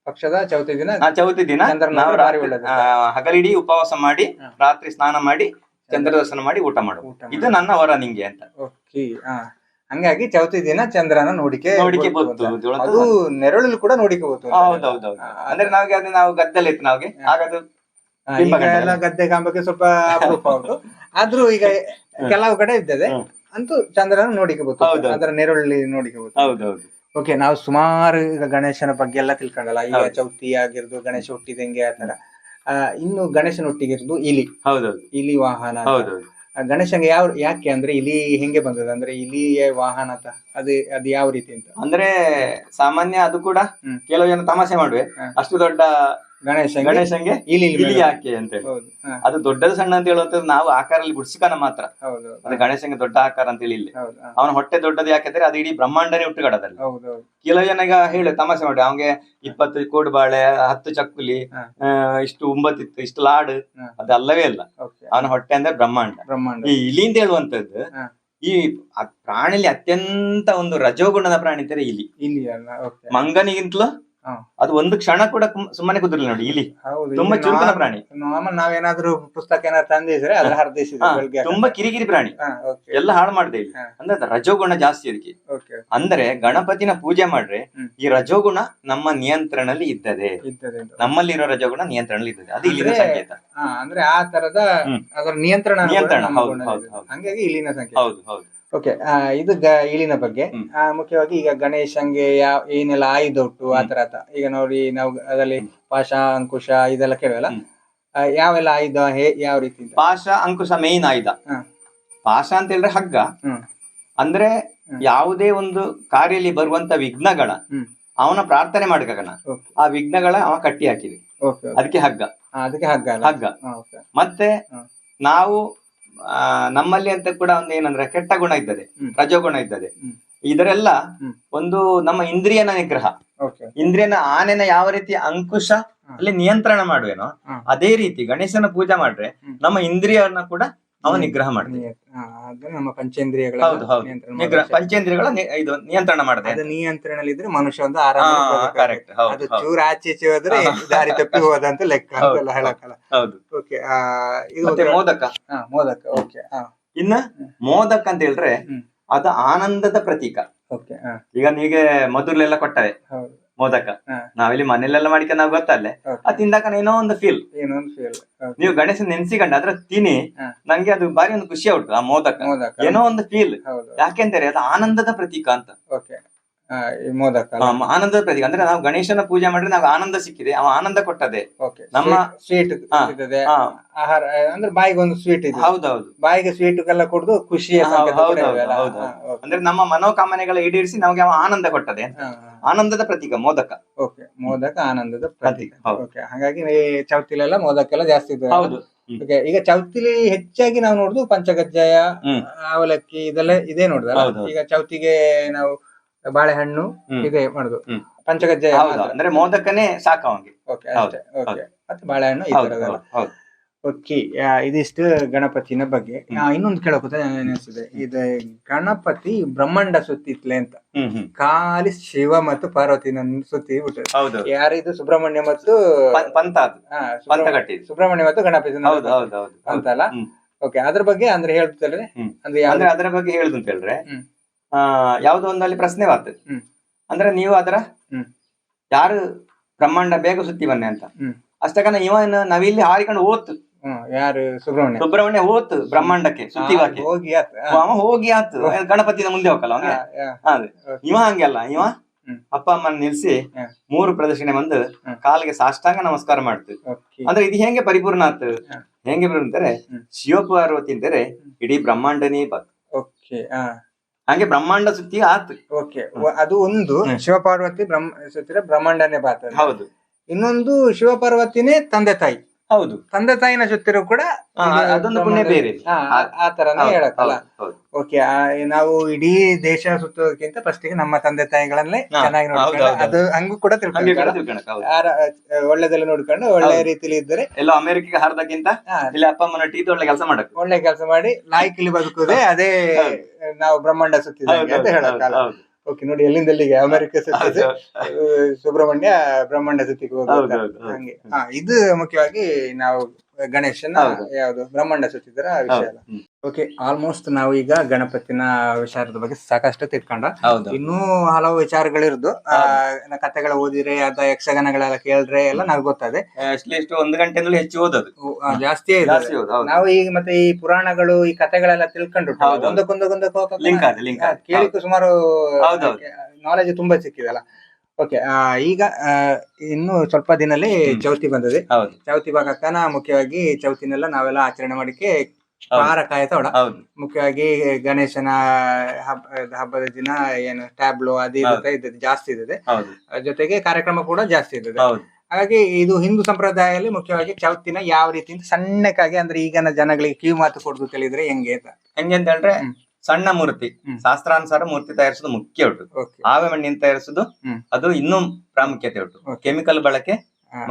ಪಕ್ಷದ ಚೌತಿ ದಿನ, ಚೌತಿ ದಿನ ನಾವು ಹಗಲಿಡೀ ಉಪವಾಸ ಮಾಡಿ ರಾತ್ರಿ ಸ್ನಾನ ಮಾಡಿ ಚಂದ್ರ ದರ್ಶನ ಮಾಡಿ ಊಟ ಮಾಡು. ಇದು ನನ್ನ ವರ ನಿಂಗೆ ಅಂತ. ಓಕೆ, ಹಂಗಾಗಿ ಚೌತಿ ದಿನ ಚಂದ್ರನ ನೋಡಿಕೆ ಅದು ನೆರಳಲ್ಲಿ ಕೂಡ ನೋಡಿಕೆ ಹೋಗ್ತು. ಹೌದೌದು, ಅಂದ್ರೆ ನಾವು ಗದ್ದೆಲ್ಲ ಇತ್ತು ನಾವ್ಗೆ, ಹಾಗದು ಗದ್ದೆ ಕಾಂಬಕ್ಕೆ ಸ್ವಲ್ಪ ಅಪರೂಪ ಉಂಟು. ಆದ್ರೂ ಈಗ ಕೆಲವು ಕಡೆ ಇದ್ದದೆ ಅಂತೂ ಚಂದ್ರನ ನೋಡಿಕೆ ಬಹುದು, ಅದರ ನೆರಳಲ್ಲಿ ನೋಡಿಕೆ ಬಹುದು. ಹೌದೌದು. ಓಕೆ, ನಾವು ಸುಮಾರು ಈಗ ಗಣೇಶನ ಬಗ್ಗೆ ಎಲ್ಲ ತಿಳ್ಕೊಂಡಲ್ಲ. ಈಗ ಚೌತಿ ಆಗಿರೋದು, ಗಣೇಶ ಹುಟ್ಟಿದಂಗೆ ಆತರ. ಇನ್ನು ಗಣೇಶನ ಹುಟ್ಟಿಗಿರೋದು ಇಲಿ. ಹೌದೌದು, ಇಲಿ ವಾಹನ. ಹೌದೌದು. ಗಣೇಶಂಗೆ ಯಾಕೆ ಅಂದ್ರೆ ಇಲಿ ಹೆಂಗೆ ಬಂದದ ಅಂದ್ರೆ ಇಲಿ ವಾಹನ ಅಂತ ಅದು ಯಾವ ರೀತಿ ಅಂತ ಅಂದ್ರೆ ಸಾಮಾನ್ಯ ಅದು ಕೂಡ ಕೆಲವು ಜನ ತಮಾಷೆ ಮಾಡುವೆ, ಅಷ್ಟು ದೊಡ್ಡ ಗಣೇಶಂಗೆ ಇಲಿ ಯಾಕೆ ಅಂತ ಹೇಳಿ. ಅದು ದೊಡ್ಡದು ಸಣ್ಣ ಅಂತ ಹೇಳುವಂತದ್ದು ನಾವು ಆಕಾರಲ್ಲಿ ಗುಡ್ಸಿಕನ ಮಾತ್ರ. ಅದು ಗಣೇಶಂಗೆ ದೊಡ್ಡ ಆಕಾರ ಅಂತ ಹೇಳಿ ಇಲ್ಲಿ ಅವನ ಹೊಟ್ಟೆ ದೊಡ್ಡದು ಯಾಕೆಂದ್ರೆ ಅದು ಇಡೀ ಬ್ರಹ್ಮಾಂಡನೇ ಹುಟ್ಟುಗಡದಲ್ಲಿ. ಕೆಲವು ಜನ ಈಗ ಹೇಳು ತಮಾಷೆ ಮಾಡಿ, ಅವಂಗೆ 20 ಕೋಡುಬಾಳೆ, 10 ಚಕ್ಕುಲಿ, ಇಷ್ಟು ಉಂಬತ್ತಿತ್ತು, ಇಷ್ಟು ಲಾಡು, ಅದು ಅಲ್ಲವೇ ಅಲ್ಲ. ಅವನ ಹೊಟ್ಟೆ ಅಂದ್ರೆ ಬ್ರಹ್ಮಾಂಡ. ಈ ಇಲಿ ಅಂತ ಹೇಳುವಂತದ್ದು ಈ ಪ್ರಾಣಿಲಿ ಅತ್ಯಂತ ಒಂದು ರಜೋಗುಣದ ಪ್ರಾಣಿ ಅಂತಾರೆ ಇಲಿ. ಮಂಗನಿಗಿಂತಲೂ ಅದು ಒಂದು ಕ್ಷಣ ಕೂಡ ಸುಮ್ಮನೆ ಕುದುರಲಿಲ್ಲ ನೋಡಿ ಇಲಿ. ತುಂಬಾ ಚುರುಕಿನ ಪ್ರಾಣಿ. ನಾವೇನಾದ್ರೂ ಪುಸ್ತಕ ಏನಾದ್ರು ತಂದಿದ್ರೆ ತುಂಬಾ ಕಿರಿಕಿರಿ ಪ್ರಾಣಿ, ಎಲ್ಲ ಹಾಳು ಮಾಡಿದೆ ಇಲ್ಲಿ. ಅಂದ್ರೆ ರಜೋಗುಣ ಜಾಸ್ತಿ ಅದಕ್ಕೆ. ಅಂದ್ರೆ ಗಣಪತಿನ ಪೂಜೆ ಮಾಡ್ರೆ ಈ ರಜೋಗುಣ ನಮ್ಮ ನಿಯಂತ್ರಣದಲ್ಲಿ ಇದ್ದದೆ, ನಮ್ಮಲ್ಲಿರೋ ರಜೋಗುಣ ನಿಯಂತ್ರಣದಲ್ಲಿ ಇದ್ದದೆ. ಅದು ಇಲ್ಲಿನ ಸಂಕೇತ. ಅಂದ್ರೆ ಆ ತರದ ಅದರ ನಿಯಂತ್ರಣ. ಹಂಗಾಗಿ ಇಲ್ಲಿನ ಸಂಕೇತ. ಹೌದು ಹೌದು. ಓಕೆ, ಇದು ಇಲಿನ ಬಗ್ಗೆ. ಮುಖ್ಯವಾಗಿ ಈಗ ಗಣೇಶಂಗೆ ಏನೆಲ್ಲ ಆಯುಧ ಉಂಟು ಆತರ. ಈಗ ನೋಡಿ ನಾವು ಅದರಲ್ಲಿ ಪಾಶ, ಅಂಕುಶ ಇದೆಲ್ಲ ಕೇಳುವಲ್ಲ. ಯಾವೆಲ್ಲ ಆಯುಧ ಯಾವ ರೀತಿ ಅಂತ? ಪಾಶ ಅಂಕುಶ ಮೇನ್ ಆಯುಧ. ಹ. ಪಾಶ ಅಂತ ಹೇಳಿದ್ರೆ ಹಗ್ಗ. ಹ್ಮ್ ಅಂದ್ರೆ ಯಾವುದೇ ಒಂದು ಕಾರ್ಯಲ್ಲಿ ಬರುವಂತ ವಿಘ್ನಗಳ ಹ್ಮ್ ಅವನ ಪ್ರಾರ್ಥನೆ ಮಾಡ್ಕನ ಓಕೆ ಆ ವಿಘ್ನಗಳ ಅವ ಕಟ್ಟಿ ಹಾಕಿದೆ, ಓಕೆ ಅದಕ್ಕೆ ಹಗ್ಗ. ಅದಕ್ಕೆ ಹಗ್ಗ ಅಲ್ಲ? ಹಗ್ಗ. ಓಕೆ. ಮತ್ತೆ ಹ. ನಾವು ನಮ್ಮಲ್ಲಿ ಅಂತ ಕೂಡ ಒಂದು ಏನಂದ್ರೆ ಕೆಟ್ಟ ಗುಣ ಇದ್ದದೆ, ರಜೋಗುಣ ಇದ್ದದೆ. ಹ್ಮ್. ಇದರೆಲ್ಲ ಹ್ಮ್. ಒಂದು ನಮ್ಮ ಇಂದ್ರಿಯನ ನಿಗ್ರಹ, ಓಕೆ. ಇಂದ್ರಿಯನ ಆನೆನ ಯಾವ ರೀತಿ ಅಂಕುಶ ಅಲ್ಲಿ ನಿಯಂತ್ರಣ ಮಾಡುವೇನೋ ಅದೇ ರೀತಿ ಗಣೇಶನ ಪೂಜೆ ಮಾಡ್ರೆ ನಮ್ಮ ಇಂದ್ರಿಯನ್ನ ಕೂಡ ಅವ ನಿಗ್ರಹ ಮಾಡ್ತೇವೆ. ಅದು ನಮ್ಮ ಪಂಚೇಂದ್ರಿಯಗಳ ಹೌದು ಹೌದು, ನಿಗ್ರಹ ಪಂಚೇಂದ್ರಿಯಗಳ ಇದು ನಿಯಂತ್ರಣ ಮಾಡಿದೆ. ಅದು ನಿಯಂತ್ರಣಲ್ಲಿದ್ರೆ ಮನುಷ್ಯ ಒಂದು ಆರಾಮ. ಕರೆಕ್ಟ್. ಅದು ಚೂರು ಆಚೆ ಈಚೆ ಹೋದ್ರೆ ದಾರಿ ತಪ್ಪಿ ಹೋದಂತ ಲೆಕ್ಕ ಅಂತೆಲ್ಲ ಹೇಳಕ್ಕಲ್ಲ. ಹೌದು. ಓಕೆ. ಇದು ಮತ್ತೆ ಮೋದಕ. ಮೋದಕ. ಓಕೆ. ಇನ್ನ ಮೋದಕ ಅಂತ ಹೇಳಿದ್ರೆ ಅದು ಆನಂದದ ಪ್ರತೀಕ. ಓಕೆ. ಈಗ ನೀಗೆ ಮೊದಲೆಲ್ಲ ಕೊಟ್ಟವೆ ಹೌದು ಮೋದಕ, ನಾವಿಲ್ಲಿ ಮನೇಲೆಲ್ಲ ಮಾಡಿಕ ನಾವು ಗೊತ್ತಲ್ಲೇ ಅದು ತಿಂದಾಕ ಏನೋ ಒಂದು ಫೀಲ್. ಏನೊಂದು ಫೀಲ್. ನೀವು ಗಣೇಶ ನೆನ್ಸಿಕೊಂಡ ಅದ್ರ ತಿನ್ನಿ, ನಂಗೆ ಅದು ಬಾರಿ ಒಂದು ಖುಷಿ ಉಂಟು. ಆ ಮೋದಕ ಏನೋ ಒಂದು ಫೀಲ್. ಯಾಕೆಂದರೆ ಅದು ಆನಂದದ ಪ್ರತೀಕ ಅಂತ. ಓಕೆ. ಮೋದಕ ಆನಂದದ ಪ್ರತೀಕ ಅಂದ್ರೆ ನಾವು ಗಣೇಶನ ಪೂಜೆ ಮಾಡಿದ್ರೆ ನಾವು ಆನಂದ ಸಿಕ್ಕಿದೆ, ಅವ ಆನಂದ ಕೊಟ್ಟದೆ. ನಮ್ಮ ಸ್ವೀಟ್ ಆಹಾರ ಅಂದ್ರೆ ಬಾಯಿಗೆ ಒಂದು ಸ್ವೀಟ್ ಇದೆ. ಹೌದೌದು, ಬಾಯಿಗೆ ಸ್ವೀಟ್ ಎಲ್ಲ ಕೊಡುದು ಖುಷಿಯ ಸಂಕೇತ. ಅಂದ್ರೆ ನಮ್ಮ ಮನೋಕಾಮನೆಗಳ ಈಡೇರಿಸಿ ನಮಗೆ ಅವ ಆನಂದ ಕೊಟ್ಟದೆ, ಆನಂದದ ಪ್ರತೀಕ ಮೋದಕ. ಓಕೆ. ಮೋದಕ ಆನಂದದ ಪ್ರತೀಕ. ಓಕೆ. ಹಾಗಾಗಿ ಚೌತಿಲೆಲ್ಲ ಮೋದಕ ಎಲ್ಲ ಜಾಸ್ತಿ ಇದೆ. ಹೌದು. ಈಗ ಚೌತಿಲಿ ಹೆಚ್ಚಾಗಿ ನಾವು ನೋಡುದು ಪಂಚಕಜ್ಜಾಯ, ಅವಲಕ್ಕಿ ಇದೆಲ್ಲ ಇದೆ ನೋಡುದಲ್ಲ. ಈಗ ಚೌತಿಗೆ ನಾವು ಬಾಳೆಹಣ್ಣು ಇದೆ ಮಾಡುದು, ಪಂಚಕಜ್ಜಾಯ ಅಂದ್ರೆ ಮೋದಕನೇ ಸಾಕವಂಗೆ. ಓಕೆ ಅಷ್ಟೇ. ಓಕೆ. ಮತ್ತೆ ಬಾಳೆಹಣ್ಣು ಈ ತರದೆಲ್ಲ. ಓಕೆ. ಇದಿಷ್ಟು ಗಣಪತಿನ ಬಗ್ಗೆ. ಇನ್ನೊಂದು ಕೇಳೋಕೆ ಅನಿಸ್ತದೆ, ಇದು ಗಣಪತಿ ಬ್ರಹ್ಮಾಂಡ ಸುತ್ತಿತ್ಲೆ ಅಂತ ಖಾಲಿ ಶಿವ ಮತ್ತು ಪಾರ್ವತಿನ ಸುತ್ತಿ ಬಿಟ್ಟರು. ಯಾರಿದು ಸುಬ್ರಹ್ಮಣ್ಯ ಮತ್ತು ಸುಬ್ರಹ್ಮಣ್ಯ ಮತ್ತು ಗಣಪತಿ ಅಂತಲ್ಲ. ಓಕೆ. ಅದ್ರ ಬಗ್ಗೆ ಅಂದ್ರೆ ಹೇಳ್ತಲ್ರಿ, ಅಂದ್ರೆ ಅದರ ಬಗ್ಗೆ ಹೇಳುದು ಅಂತ ಹೇಳಿದ್ರೆ ಯಾವ್ದೋ ಒಂದಲ್ಲಿ ಪ್ರಶ್ನೆ ಬರ್ತದೆ. ಅಂದ್ರೆ ನೀವು ಅದರ ಯಾರು ಬ್ರಹ್ಮಾಂಡ ಬೇಗ ಸುತ್ತಿ ಬನ್ನಿ ಅಂತ ಅಷ್ಟಕನ ಇವನ್ ನಾವಿಲ್ಲಿ ಹಾರಿಕೊಂಡು ಓದ್ತು. ಯಾರು? ಸುಬ್ರಹ್ಮಣ್ಯ ಓದ್ತು ಬ್ರಹ್ಮಾಂಡಕ್ಕೆ ಸುತ್ತಿವಾಕೆ ಹೋಗಿ ಆತು ಗಣಪತಿನ ಮುಂದೆ ಹೋಗಲ್ಲ ಅವಂಗೆ. ಅದೇ ಇವ ಹಂಗೆಲ್ಲ, ಇವ ಅಪ್ಪ ಅಮ್ಮನ ನಿಲ್ಸಿ 3 ಪ್ರದಕ್ಷಿಣೆ ಬಂದು ಕಾಲಿಗೆ ಸಾಷ್ಟಾಂಗ ನಮಸ್ಕಾರ ಮಾಡ್ತು. ಅಂದ್ರೆ ಇದು ಹೆಂಗೆ ಪರಿಪೂರ್ಣ ಆತು, ಹೆಂಗೆ ಅಂತಾರೆ ಶಿವಪಾರ್ವತಿ ಅಂತಾರೆ ಇಡೀ ಬ್ರಹ್ಮಾಂಡನೇ ಬಾತ್. ಓಕೆ. ಹಂಗೆ ಬ್ರಹ್ಮಾಂಡ ಸುತ್ತಿ ಆತು. ಓಕೆ. ಅದು ಒಂದು ಶಿವಪಾರ್ವತಿ ಸುತ್ತಿರ ಬ್ರಹ್ಮಾಂಡನೇ ಬಾತ. ಹೌದು. ಇನ್ನೊಂದು ಶಿವಪಾರ್ವತಿನೇ ತಂದೆ ತಾಯಿ. ಹೌದು. ತಂದೆ ತಾಯಿನ ಸುತ್ತಿರೋ ಕೂಡ ಅದೊಂದು ಪುಣ್ಯ ಬೇರೆ, ಆ ತರನೇ ಹೇಳಕ್ಕಲ್ಲ. ಓಕೆ. ನಾವು ಇಡೀ ದೇಶ ಸುತ್ತೋದಕ್ಕಿಂತ ಫಸ್ಟ್ ಗೆ ನಮ್ಮ ತಂದೆ ತಾಯಿಗಳನ್ನೇ ಚೆನ್ನಾಗಿ ನೋಡ್ಕೊಂಡು ಅದು ಹಂಗೂ ಕೂಡ ತಿಳ್ಕೊಂಡು ಒಳ್ಳೆದಲ್ಲಿ ನೋಡ್ಕೊಂಡು ಒಳ್ಳೆ ರೀತಿಲಿ ಇದ್ದರೆ ಎಲ್ಲ ಅಮೆರಿಕ ಹಾರದಕ್ಕಿಂತ ಇಲ್ಲಿ ಅಪ್ಪ ಅಮ್ಮನ ಟೀತ್ ಒಳ್ಳೆ ಕೆಲಸ ಮಾಡಕ್ ಒಳ್ಳೆ ಕೆಲಸ ಮಾಡಿ ಲಾಯ್ಕಿಲಿ ಬದುಕುದೇ ಅದೇ ನಾವು ಬ್ರಹ್ಮಾಂಡ ಸುತ್ತಿದಂಗೆ ಅಂತ ಹೇಳಕ್ಕಲ್ಲ. ಓಕೆ. ನೋಡಿ, ಎಲ್ಲಿಂದಲ್ಲಿಗೆ ಅಮೆರಿಕ ಸುತ್ತಿದ್ದು ಸುಬ್ರಹ್ಮಣ್ಯ ಬ್ರಹ್ಮಾಂಡ ಸುತ್ತಿಗೆ ಹೋಗುದು ಹಂಗೆ. ಇದು ಮುಖ್ಯವಾಗಿ ನಾವು ಗಣೇಶನ ಯಾವ್ದು ಬ್ರಹ್ಮಾಂಡ ಸುತ್ತಿದ್ರ ವಿಷಯ ಅಲ್ಲ. ಓಕೆ. ಆಲ್ಮೋಸ್ಟ್ ನಾವು ಈಗ ಗಣಪತಿನ ವಿಚಾರದ ಬಗ್ಗೆ ಸಾಕಷ್ಟು ತಿಳ್ಕೊಂಡ. ಇನ್ನೂ ಹಲವು ವಿಚಾರಗಳಿರ್ದು ಕಥೆಗಳ ಓದಿದ್ರೆ ಅದ ಯಕ್ಷಗಾನಗಳೆಲ್ಲ ಕೇಳಿದ್ರೆ ಎಲ್ಲ ನಾವು ಗೊತ್ತದೆ. ಅಟ್ಲೀಸ್ಟ್ 1 ಗಂಟೆನಲ್ಲಿ ಹೆಚ್ಚು ಓದೋದು ಜಾಸ್ತಿಯೇ ಇದೆ. ನಾವು ಈಗ ಮತ್ತೆ ಈ ಪುರಾಣಗಳು ಈ ಕಥೆಗಳೆಲ್ಲ ತಿಳ್ಕೊಂಡು ಕೇಳಿಕ್ಕೆ ಸುಮಾರು ನಾಲೆಜ್ ತುಂಬಾ ಸಿಕ್ಕಿದಲ್ಲ. ಓಕೆ. ಈಗ ಇನ್ನು ಸ್ವಲ್ಪ ದಿನಲ್ಲಿ ಚೌತಿ ಬಂದಿದೆ. ಚೌತಿ ಭಾಗಕ್ಕನ ಮುಖ್ಯವಾಗಿ ಚೌತಿನೆಲ್ಲ ನಾವೆಲ್ಲ ಆಚರಣೆ ಮಾಡಿಕೆ ವಾರ ಕಾಯ್ತೋಡ. ಮುಖ್ಯವಾಗಿ ಗಣೇಶನ ಹಬ್ಬದ ದಿನ ಏನು ಟ್ಯಾಬ್ಲೋ ಅದು ಇದು ಜಾಸ್ತಿ ಇದೆ, ಜೊತೆಗೆ ಕಾರ್ಯಕ್ರಮ ಕೂಡ ಜಾಸ್ತಿ ಇದೆ. ಹಾಗಾಗಿ ಇದು ಹಿಂದೂ ಸಂಪ್ರದಾಯದಲ್ಲಿ ಮುಖ್ಯವಾಗಿ ಚೌತಿನ ಯಾವ ರೀತಿ ಸಣ್ಣಕ್ಕಾಗಿ ಅಂದ್ರೆ ಈಗಿನ ಜನಗಳಿಗೆ ಕಿವಿ ಮಾತು ಕೊಡುದು ತಿಳಿದ್ರೆ ಹೆಂಗೆ ಅಂತ ಹೇಳಿದ್ರೆ ಸಣ್ಣ ಮೂರ್ತಿ ಶಾಸ್ತ್ರಾನುಸಾರ ಮೂರ್ತಿ ತಯಾರಿಸೋದು ಮುಖ್ಯ ಉಂಟು. ಆವೆ ಮಣ್ಣಿನ ತಯಾರಿಸೋದು ಅದು ಇನ್ನೂ ಪ್ರಾಮುಖ್ಯತೆ ಉಂಟು. ಕೆಮಿಕಲ್ ಬಳಕೆ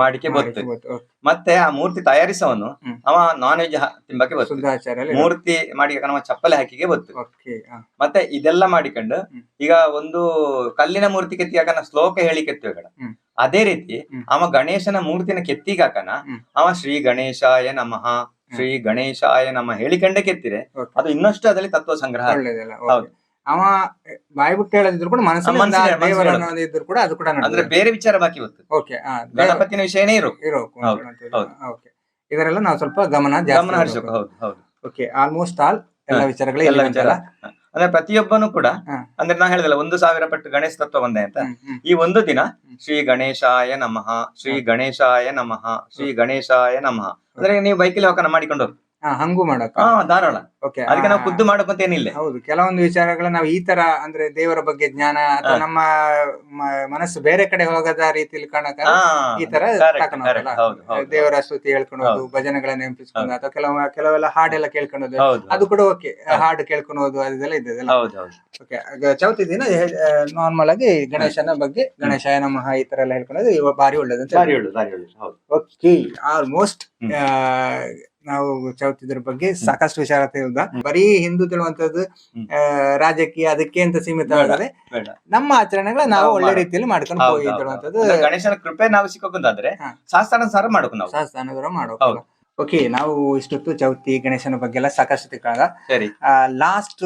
ಮಾಡಿಕೆ ಗೊತ್ತು. ಮತ್ತೆ ಆ ಮೂರ್ತಿ ತಯಾರಿಸವನು ಅವ ನಾನ್ ವೆಜ್ ತಿಂಬಕ್ಕೆ ಗೊತ್ತು, ಮೂರ್ತಿ ಮಾಡಿ ನಮ್ಮ ಚಪ್ಪಲಿ ಹಾಕಿಗೆ ಗೊತ್ತು. ಮತ್ತೆ ಇದೆಲ್ಲ ಮಾಡಿಕೊಂಡು ಈಗ ಒಂದು ಕಲ್ಲಿನ ಮೂರ್ತಿ ಕೆತ್ತಿಗಾಕನ ಶ್ಲೋಕ ಹೇಳಿ ಕೆತ್ತುವಗಳ ಅದೇ ರೀತಿ ಅವ ಗಣೇಶನ ಮೂರ್ತಿನ ಕೆತ್ತಿಗಾಕನ ಅವ ಶ್ರೀ ಗಣೇಶಾಯ ನಮಃ ಶ್ರೀ ಗಣೇಶಾಯ ನಮಃ ಹೇಳಿಕೊಂಡೆ ಕೆತ್ತಿರೆ ಅದು ಇನ್ನಷ್ಟು ಅದರಲ್ಲಿ ತತ್ವ ಸಂಗ್ರಹ. ಹೌದು. ಅವ ಬಾಯಿ ಬಿಟ್ಟು ಹೇಳದಿದ್ರು ಕೂಡ ಮನಸ್ಸಲ್ಲಿ ಇದ್ರು ಕೂಡ ಅದು ಕೂಡ ಅಂದ್ರೆ ಬೇರೆ ವಿಚಾರ ಬಾಕಿ ಗೊತ್ತು. ಓಕೆ. ಗಣಪತಿನ ವಿಷಯನೇ ಓಕೆ. ಇದರೆಲ್ಲ ನಾವು ಸ್ವಲ್ಪ ಗಮನ ಹರಿಸಬೇಕು. ಓಕೆ. ಆಲ್ಮೋಸ್ಟ್ ಆಲ್ ಎಲ್ಲ ವಿಚಾರಗಳು ಅಂದ್ರೆ ಪ್ರತಿಯೊಬ್ಬನು ಕೂಡ ಹ. ಅಂದ್ರೆ ನಾ ಹೇಳಿದಲ್ಲ 1,000 ಪಟ್ಟು ಗಣೇಶ ತತ್ವ ಒಂದೇ ಅಂತ. ಈ ಒಂದು ದಿನ ಶ್ರೀ ಗಣೇಶಾಯ ನಮಃ, ಶ್ರೀ ಗಣೇಶಾಯ ನಮಃ, ಶ್ರೀ ಗಣೇಶಾಯ ನಮಃ ಅಂದ್ರೆ ನೀವು ಬೈಕಲ್ಲಿ ಹೋಗೋಣ ಮಾಡಿಕೊಂಡು ಹೋಗಿ. ಹಂಗೂ ಮಾಡಕ. ಧಾರಾಳ. ಓಕೆ. ಅದಕ್ಕೆ ನಾವು ಖುದ್ದು ಮಾಡಕ್ಕಂತ ಏನಿಲ್ಲ. ಹೌದು, ಕೆಲವೊಂದು ವಿಚಾರಗಳು ನಾವು ಈ ತರ ಅಂದ್ರೆ ದೇವರ ಬಗ್ಗೆ ಜ್ಞಾನ ಅಥವಾ ನಮ್ಮ ಮನಸ್ಸು ಬೇರೆ ಕಡೆ ಹೋಗದ ರೀತಿಯಲ್ಲಿ ಕಾಣಕ ಈ ತರ ತಕೊಂಡು ಹೋಗಲ್ಲ. ದೇವರ ಸ್ತುತಿ ಹೇಳ್ಕೊಳೋದು, ಭಜನೆಗಳನ್ನ ನೆನಪಿಸ್ಕೊಂಡು ಅಥವಾ ಕೆಲವೆಲ್ಲ ಹಾಡೆಲ್ಲ ಕೇಳ್ಕೊಳೋದು, ಅದು ಕೂಡ ಓಕೆ. ಹಾಡು ಕೇಳ್ಕೊಳೋದು ಅದೆಲ್ಲ ಇದ್ದದಲ್ಲ. ಓಕೆ. ಚೌತಿ ದಿನ ನಾರ್ಮಲ್ ಆಗಿ ಗಣೇಶನ ಬಗ್ಗೆ ಗಣೇಶಾಯ ನಮಃ ಈ ತರ ಎಲ್ಲ ಹೇಳ್ಕೊಳೋದು ಭಾರಿ ಒಳ್ಳೇದು. ಓಕೆ. ಆಲ್ಮೋಸ್ಟ್ ನಾವು ಚೌತಿದ್ರ ಬಗ್ಗೆ ಸಾಕಷ್ಟು ವಿಚಾರ ತಿಳಿದ. ಬರೀ ಹಿಂದೂ ತಿಳುವಂತದ್ದು ರಾಜಕೀಯ ಅದಕ್ಕೆ ಅಂತ ಸೀಮಿತ ಆಗದೆ ನಮ್ಮ ಆಚರಣೆಗಳ ನಾವು ಒಳ್ಳೆ ರೀತಿಯಲ್ಲಿ ಮಾಡ್ಕೊಂಡು ಹೋಗಿ ತಿಳುವಂತದ್ದು. ಗಣೇಶನ ಕೃಪೆ ನಾವು ಸಿಕ್ಕೋದಾದ್ರೆ ಶಾಸ್ತ್ರಾನುಸಾರ ಮಾಡ್ಕೊಂಡು ನಾವು ಶಾಸ್ತ್ರಾನುಸಾರ ಮಾಡೋದು. ಓಕೆ. ನಾವು ಇಷ್ಟೊತ್ತು ಚೌತಿ ಗಣೇಶನ ಬಗ್ಗೆ ಎಲ್ಲ ಸಾಕಷ್ಟು ತಿಳ್ಕೊಂಡ. ಲಾಸ್ಟ್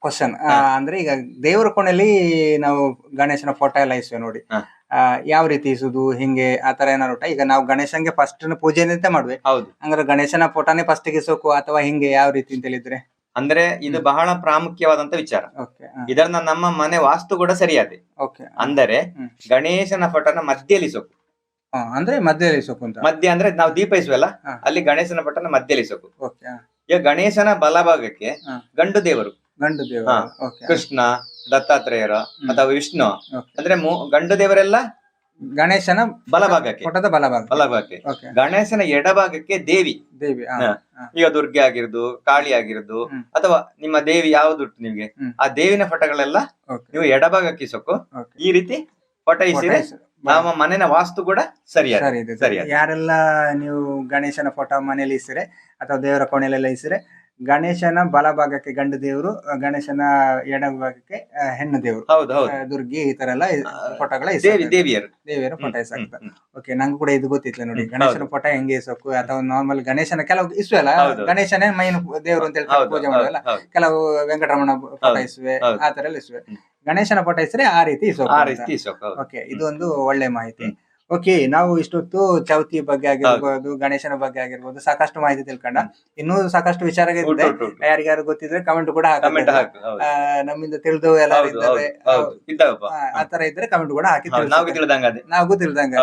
ಕ್ವಶನ್ ಅಂದ್ರೆ ಈಗ ದೇವರ ಕೋಣೆಯಲ್ಲಿ ನಾವು ಗಣೇಶನ ಫೋಟೋ ಎಲ್ಲ ಇಸುವೆ ನೋಡಿ, ಯಾವ ರೀತಿ ಇಸುದು ಹಿಂಗೆ ಆತರ ಏನಾರು ಉಂಟಾ? ಈಗ ನಾವು ಗಣೇಶನ್ಗೆ ಫಸ್ಟ್ ಪೂಜೆನೇ ಮಾಡುವೆ, ಅಂದ್ರೆ ಗಣೇಶನ ಫೋಟೋನೇ ಫಸ್ಟ್ ಗಿಸೋಕು ಅಥವಾ ಹಿಂಗೆ ಯಾವ ರೀತಿ ಅಂತ ಹೇಳಿದ್ರೆ? ಅಂದ್ರೆ ಇದು ಬಹಳ ಪ್ರಾಮುಖ್ಯವಾದಂತ ವಿಚಾರ. ಇದನ್ನ ನಮ್ಮ ಮನೆ ವಾಸ್ತು ಕೂಡ ಸರಿಯಾದೆ. ಅಂದರೆ ಗಣೇಶನ ಫೋಟೋನ ಮಧ್ಯದಲ್ಲಿ ಸೊಕ್ಕು. ಅಂದ್ರೆ ಮಧ್ಯದಲ್ಲಿ ಸೊಕ್ಕು ಅಂತ ಮಧ್ಯ ಅಂದ್ರೆ ನಾವು ದೀಪ ಇಸುವಲ್ಲ, ಅಲ್ಲಿ ಗಣೇಶನ ಫೋಟೋನ ಮಧ್ಯದಲ್ಲಿ ಸೊಕ್ಕು. ಈಗ ಗಣೇಶನ ಬಲಭಾಗಕ್ಕೆ ಗಂಡು ದೇವರು, ಕೃಷ್ಣ, ದತ್ತಾತ್ರೇಯರ ಅಥವಾ ವಿಷ್ಣು ಅಂದ್ರೆ ಗಂಡು ದೇವರೆಲ್ಲ ಗಣೇಶನ ಬಲಭಾಗಕ್ಕೆ, ಫೋಟೋದ ಬಲಭಾಗಕ್ಕೆ. ಗಣೇಶನ ಎಡಭಾಗಕ್ಕೆ ದೇವಿ, ಈಗ ದುರ್ಗೆ ಆಗಿರುದು, ಕಾಳಿ ಆಗಿರುದು, ಅಥವಾ ನಿಮ್ಮ ದೇವಿ ಯಾವ್ದು ನಿಮ್ಗೆ ಆ ದೇವಿನ ಫೋಟೋಗಳೆಲ್ಲ ನೀವು ಎಡಭಾಗಕ್ಕೆ ಸೊಕ್ಕು. ಈ ರೀತಿ ಫೋಟೋ ಇಸಿದ್ರೆ ನಮ್ಮ ಮನೆಯ ವಾಸ್ತು ಕೂಡ ಸರಿಯಾದ. ಯಾರೆಲ್ಲ ನೀವು ಗಣೇಶನ ಫೋಟೋ ಮನೆಯಲ್ಲಿ ಇಸಿರೆ ಅಥವಾ ದೇವರ ಕೋಣೆಲೆಲ್ಲ ಇಸಿರೆ ಗಣೇಶನ ಬಲಭಾಗಕ್ಕೆ ಗಂಡು ದೇವರು, ಗಣೇಶನ ಎಡಭಾಗಕ್ಕೆ ಹೆಣ್ಣು ದೇವರು, ದುರ್ಗಿ, ಈ ತರ ಎಲ್ಲ ಫೋಟೋಗಳ ದೇವಿಯರ ಫೋಟೋ ಇಸಾಕ್ತ. ಓಕೆ. ನಂಗೆ ಕೂಡ ಇದು ಗೊತ್ತಿತ್ತು ನೋಡಿ, ಗಣೇಶನ ಫೋಟೋ ಹೆಂಗೆ ಇಸೋಕು ಅಥವಾ ನಾರ್ಮಲ್ ಗಣೇಶನ ಕೆಲವು ಇಸುವಲ್ಲ, ಗಣೇಶನೇ ಮೈನ್ ದೇವರು ಅಂತ ಹೇಳಿ ಪೂಜೆ ಮಾಡುವಲ್ಲ, ಕೆಲವು ವೆಂಕಟರಮಣ ಫೋಟೋ ಇಸುವೆ, ಆ ತರ ಎಲ್ಲ ಇಸುವೆ. ಗಣೇಶನ ಫೋಟೋ ಇಸ್ರೆ ಆ ರೀತಿ ಇಸೋಕು. ಓಕೆ. ಇದು ಒಂದು ಒಳ್ಳೆ ಮಾಹಿತಿ. ಓಕೆ. ನಾವು ಇಷ್ಟೊತ್ತು ಚೌತಿ ಬಗ್ಗೆ ಆಗಿರ್ಬೋದು, ಗಣೇಶನ ಬಗ್ಗೆ ಆಗಿರ್ಬೋದು ಸಾಕಷ್ಟು ಮಾಹಿತಿ ತಿಳ್ಕೊಂಡ. ಇನ್ನೂ ಸಾಕಷ್ಟು ವಿಚಾರ ಇದೆ, ಯಾರಿಗಾರು ಗೊತ್ತಿದ್ರೆ ಕಮೆಂಟ್ ಕೂಡ ಹಾಕಿ. ನಮ್ಮಿಂದ ತಿಳಿದು ಎಲ್ಲ ಇದ್ದಾವೆ ಆತರ ಇದ್ರೆ ಕಮೆಂಟ್ ಕೂಡ ಹಾಕಿ, ನಾವು ತಿಳಿದಂಗ.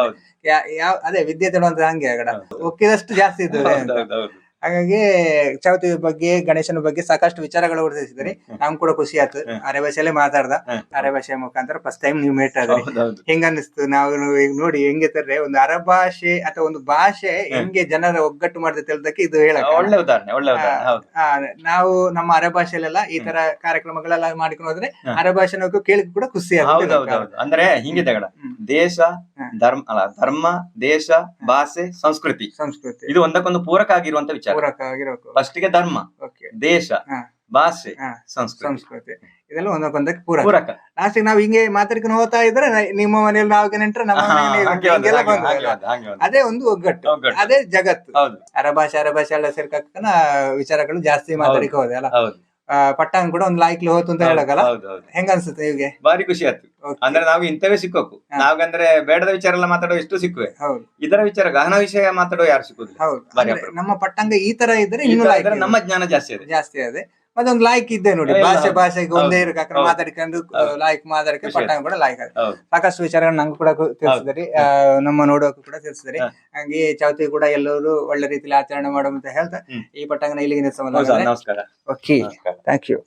ಅದೇ ವಿದ್ಯೆ ತಿಳುವಂತ ಹಂಗೆ ಆಗಡ ಒಕ್ಕಿದಷ್ಟು ಜಾಸ್ತಿ ಇದ್ದದೆ. ಹಾಗಾಗಿ ಚೌತಿ ಬಗ್ಗೆ ಗಣೇಶನ ಬಗ್ಗೆ ಸಾಕಷ್ಟು ವಿಚಾರಗಳು ತಿಳಿಸಿದ್ರಿ. ನಮ್ಗೆ ಕೂಡ ಖುಷಿ ಆಯ್ತು. ಅರೆ ಭಾಷೆಯಲ್ಲೇ ಮಾತಾಡ್ದ, ಅರೆ ಭಾಷೆ ಮುಖಾಂತರ ಫಸ್ಟ್ ಟೈಮ್ ನೀವು ಮೇಟ್ ಆದ್ರಿ. ಹೆಂಗ ಅನಿಸ್ತು? ನಾವು ಈಗ ನೋಡಿ ಹೆಂಗೆ ತರ್ರೆ ಒಂದು ಅರೆ ಭಾಷೆ ಅಥವಾ ಒಂದು ಭಾಷೆ ಹೆಂಗೆ ಜನರ ಒಗ್ಗಟ್ಟು ಮಾಡಿದ ತಿಳಿದಕ್ಕೆ ಇದು ಹೇಳಕ್ ಒಳ್ಳೆ ಉದಾಹರಣೆ. ನಾವು ನಮ್ಮ ಅರೆ ಭಾಷೆಲೆಲ್ಲ ಈ ತರ ಕಾರ್ಯಕ್ರಮಗಳೆಲ್ಲ ಮಾಡ್ಕೊಂಡು ಹೋದ್ರೆ ಅರೆ ಭಾಷೆ ಕೇಳಿಕ್ ಕೂಡ ಖುಷಿ ಆಗುತ್ತೆ. ಅಂದ್ರೆ ಹಿಂಗೆ ದೇಶ ಧರ್ಮ, ದೇಶ, ಭಾಷೆ, ಸಂಸ್ಕೃತಿ ಇದು ಒಂದಕ್ಕೊಂದು ಪೂರಕ ಆಗಿರುವಂತ ವಿಚಾರ. ಫಸ್ಟ್ ಗೆ ಧರ್ಮ, ದೇಶ, ಭಾಷೆ, ಸಂಸ್ಕೃತಿ ಇದೆಲ್ಲ ಒಂದಕ್ಕೊಂದಕ್ಕೆ ಪೂರಕ. ಲಾಸ್ಟ್ ನಾವ್ ಹಿಂಗೆ ಮಾತಾಡ್ಕೊಂಡು ಹೋಗ್ತಾ ಇದ್ರೆ ನಿಮ್ಮ ಮನೆಯಲ್ಲಿ ನಾವು ನೆಂಟ್ರೆ ನಮ್ಮ ಅದೇ ಒಂದು ಒಗ್ಗಟ್ಟು, ಅದೇ ಜಗತ್ತು. ಅರಭಾಷೆ ಎಲ್ಲ ಸೇರ್ಕನ ವಿಚಾರಗಳು ಜಾಸ್ತಿ ಮಾತಾಡಿಕ ಹೋದೆ ಅಲ್ಲ. ಪಟ್ಟಾನ್ ಕೂಡ ಒಂದು ಲಾಯ್ಕ್ಲಿ ಹೋತು ಅಂತ ಹೇಳಕಲ್ಲ. ಹೆಂಗ ಅನ್ಸುತ್ತೆ ನಿಮ್ಗೆ? ಬಾರಿ ಖುಷಿ ಆಯ್ತು. ಅಂದ್ರೆ ನಾವು ಇಂಥವೇ ಸಿಕ್ಕೋಕು. ನಾವಂದ್ರೆ ಬೇಡದ ವಿಚಾರ ಎಲ್ಲ ಮಾತಾಡೋ ಎಷ್ಟು ಸಿಕ್ಕುವೆ, ಇದರ ವಿಚಾರ ಗಹನ ವಿಷಯ ಮಾತಾಡೋ ಯಾರು ಸಿಕ್ಕುದು. ನಮ್ಮ ಪಟ್ಟಂಗ ಈ ತರ ಇದ್ರೆ ಇನ್ನು ನಮ್ಮ ಜ್ಞಾನ ಜಾಸ್ತಿ ಅದೇ. ಮತ್ತೊಂದು ಲಾಯ್ಕ್ ಇದೆ ನೋಡಿ, ಭಾಷೆಗೆ ಒಂದೇ ಇರಕ ಮಾತಾಡ್ಕೊಂಡು ಲಾಯ್ಕ್ ಮಾತಾಡಕ್ಕೆ ಪಟ್ಟಂಗ ಕೂಡ ಲಾಯ್ಕ್ ಆಗ. ಸಾಕಷ್ಟು ವಿಚಾರಗಳು ನಂಗೆ ಕೂಡ ತಿಳಿಸಿದ್ರಿ, ನಮ್ಮ ನೋಡೋಕು ಕೂಡ ತಿಳಿಸಿದ್ರಿ. ಹಾಗೆ ಚೌತಿ ಕೂಡ ಎಲ್ಲರೂ ಒಳ್ಳೆ ರೀತಿಯಲ್ಲಿ ಆಚರಣೆ ಮಾಡುವಂತ ಹೇಳ್ತಾ ಈ ಪಟ್ಟಂಗನ ಇಲ್ಲಿಗೆ ನಿಲ್ಲಿಸೋಣ. ನಮಸ್ಕಾರ. ಓಕೆ. Thank you.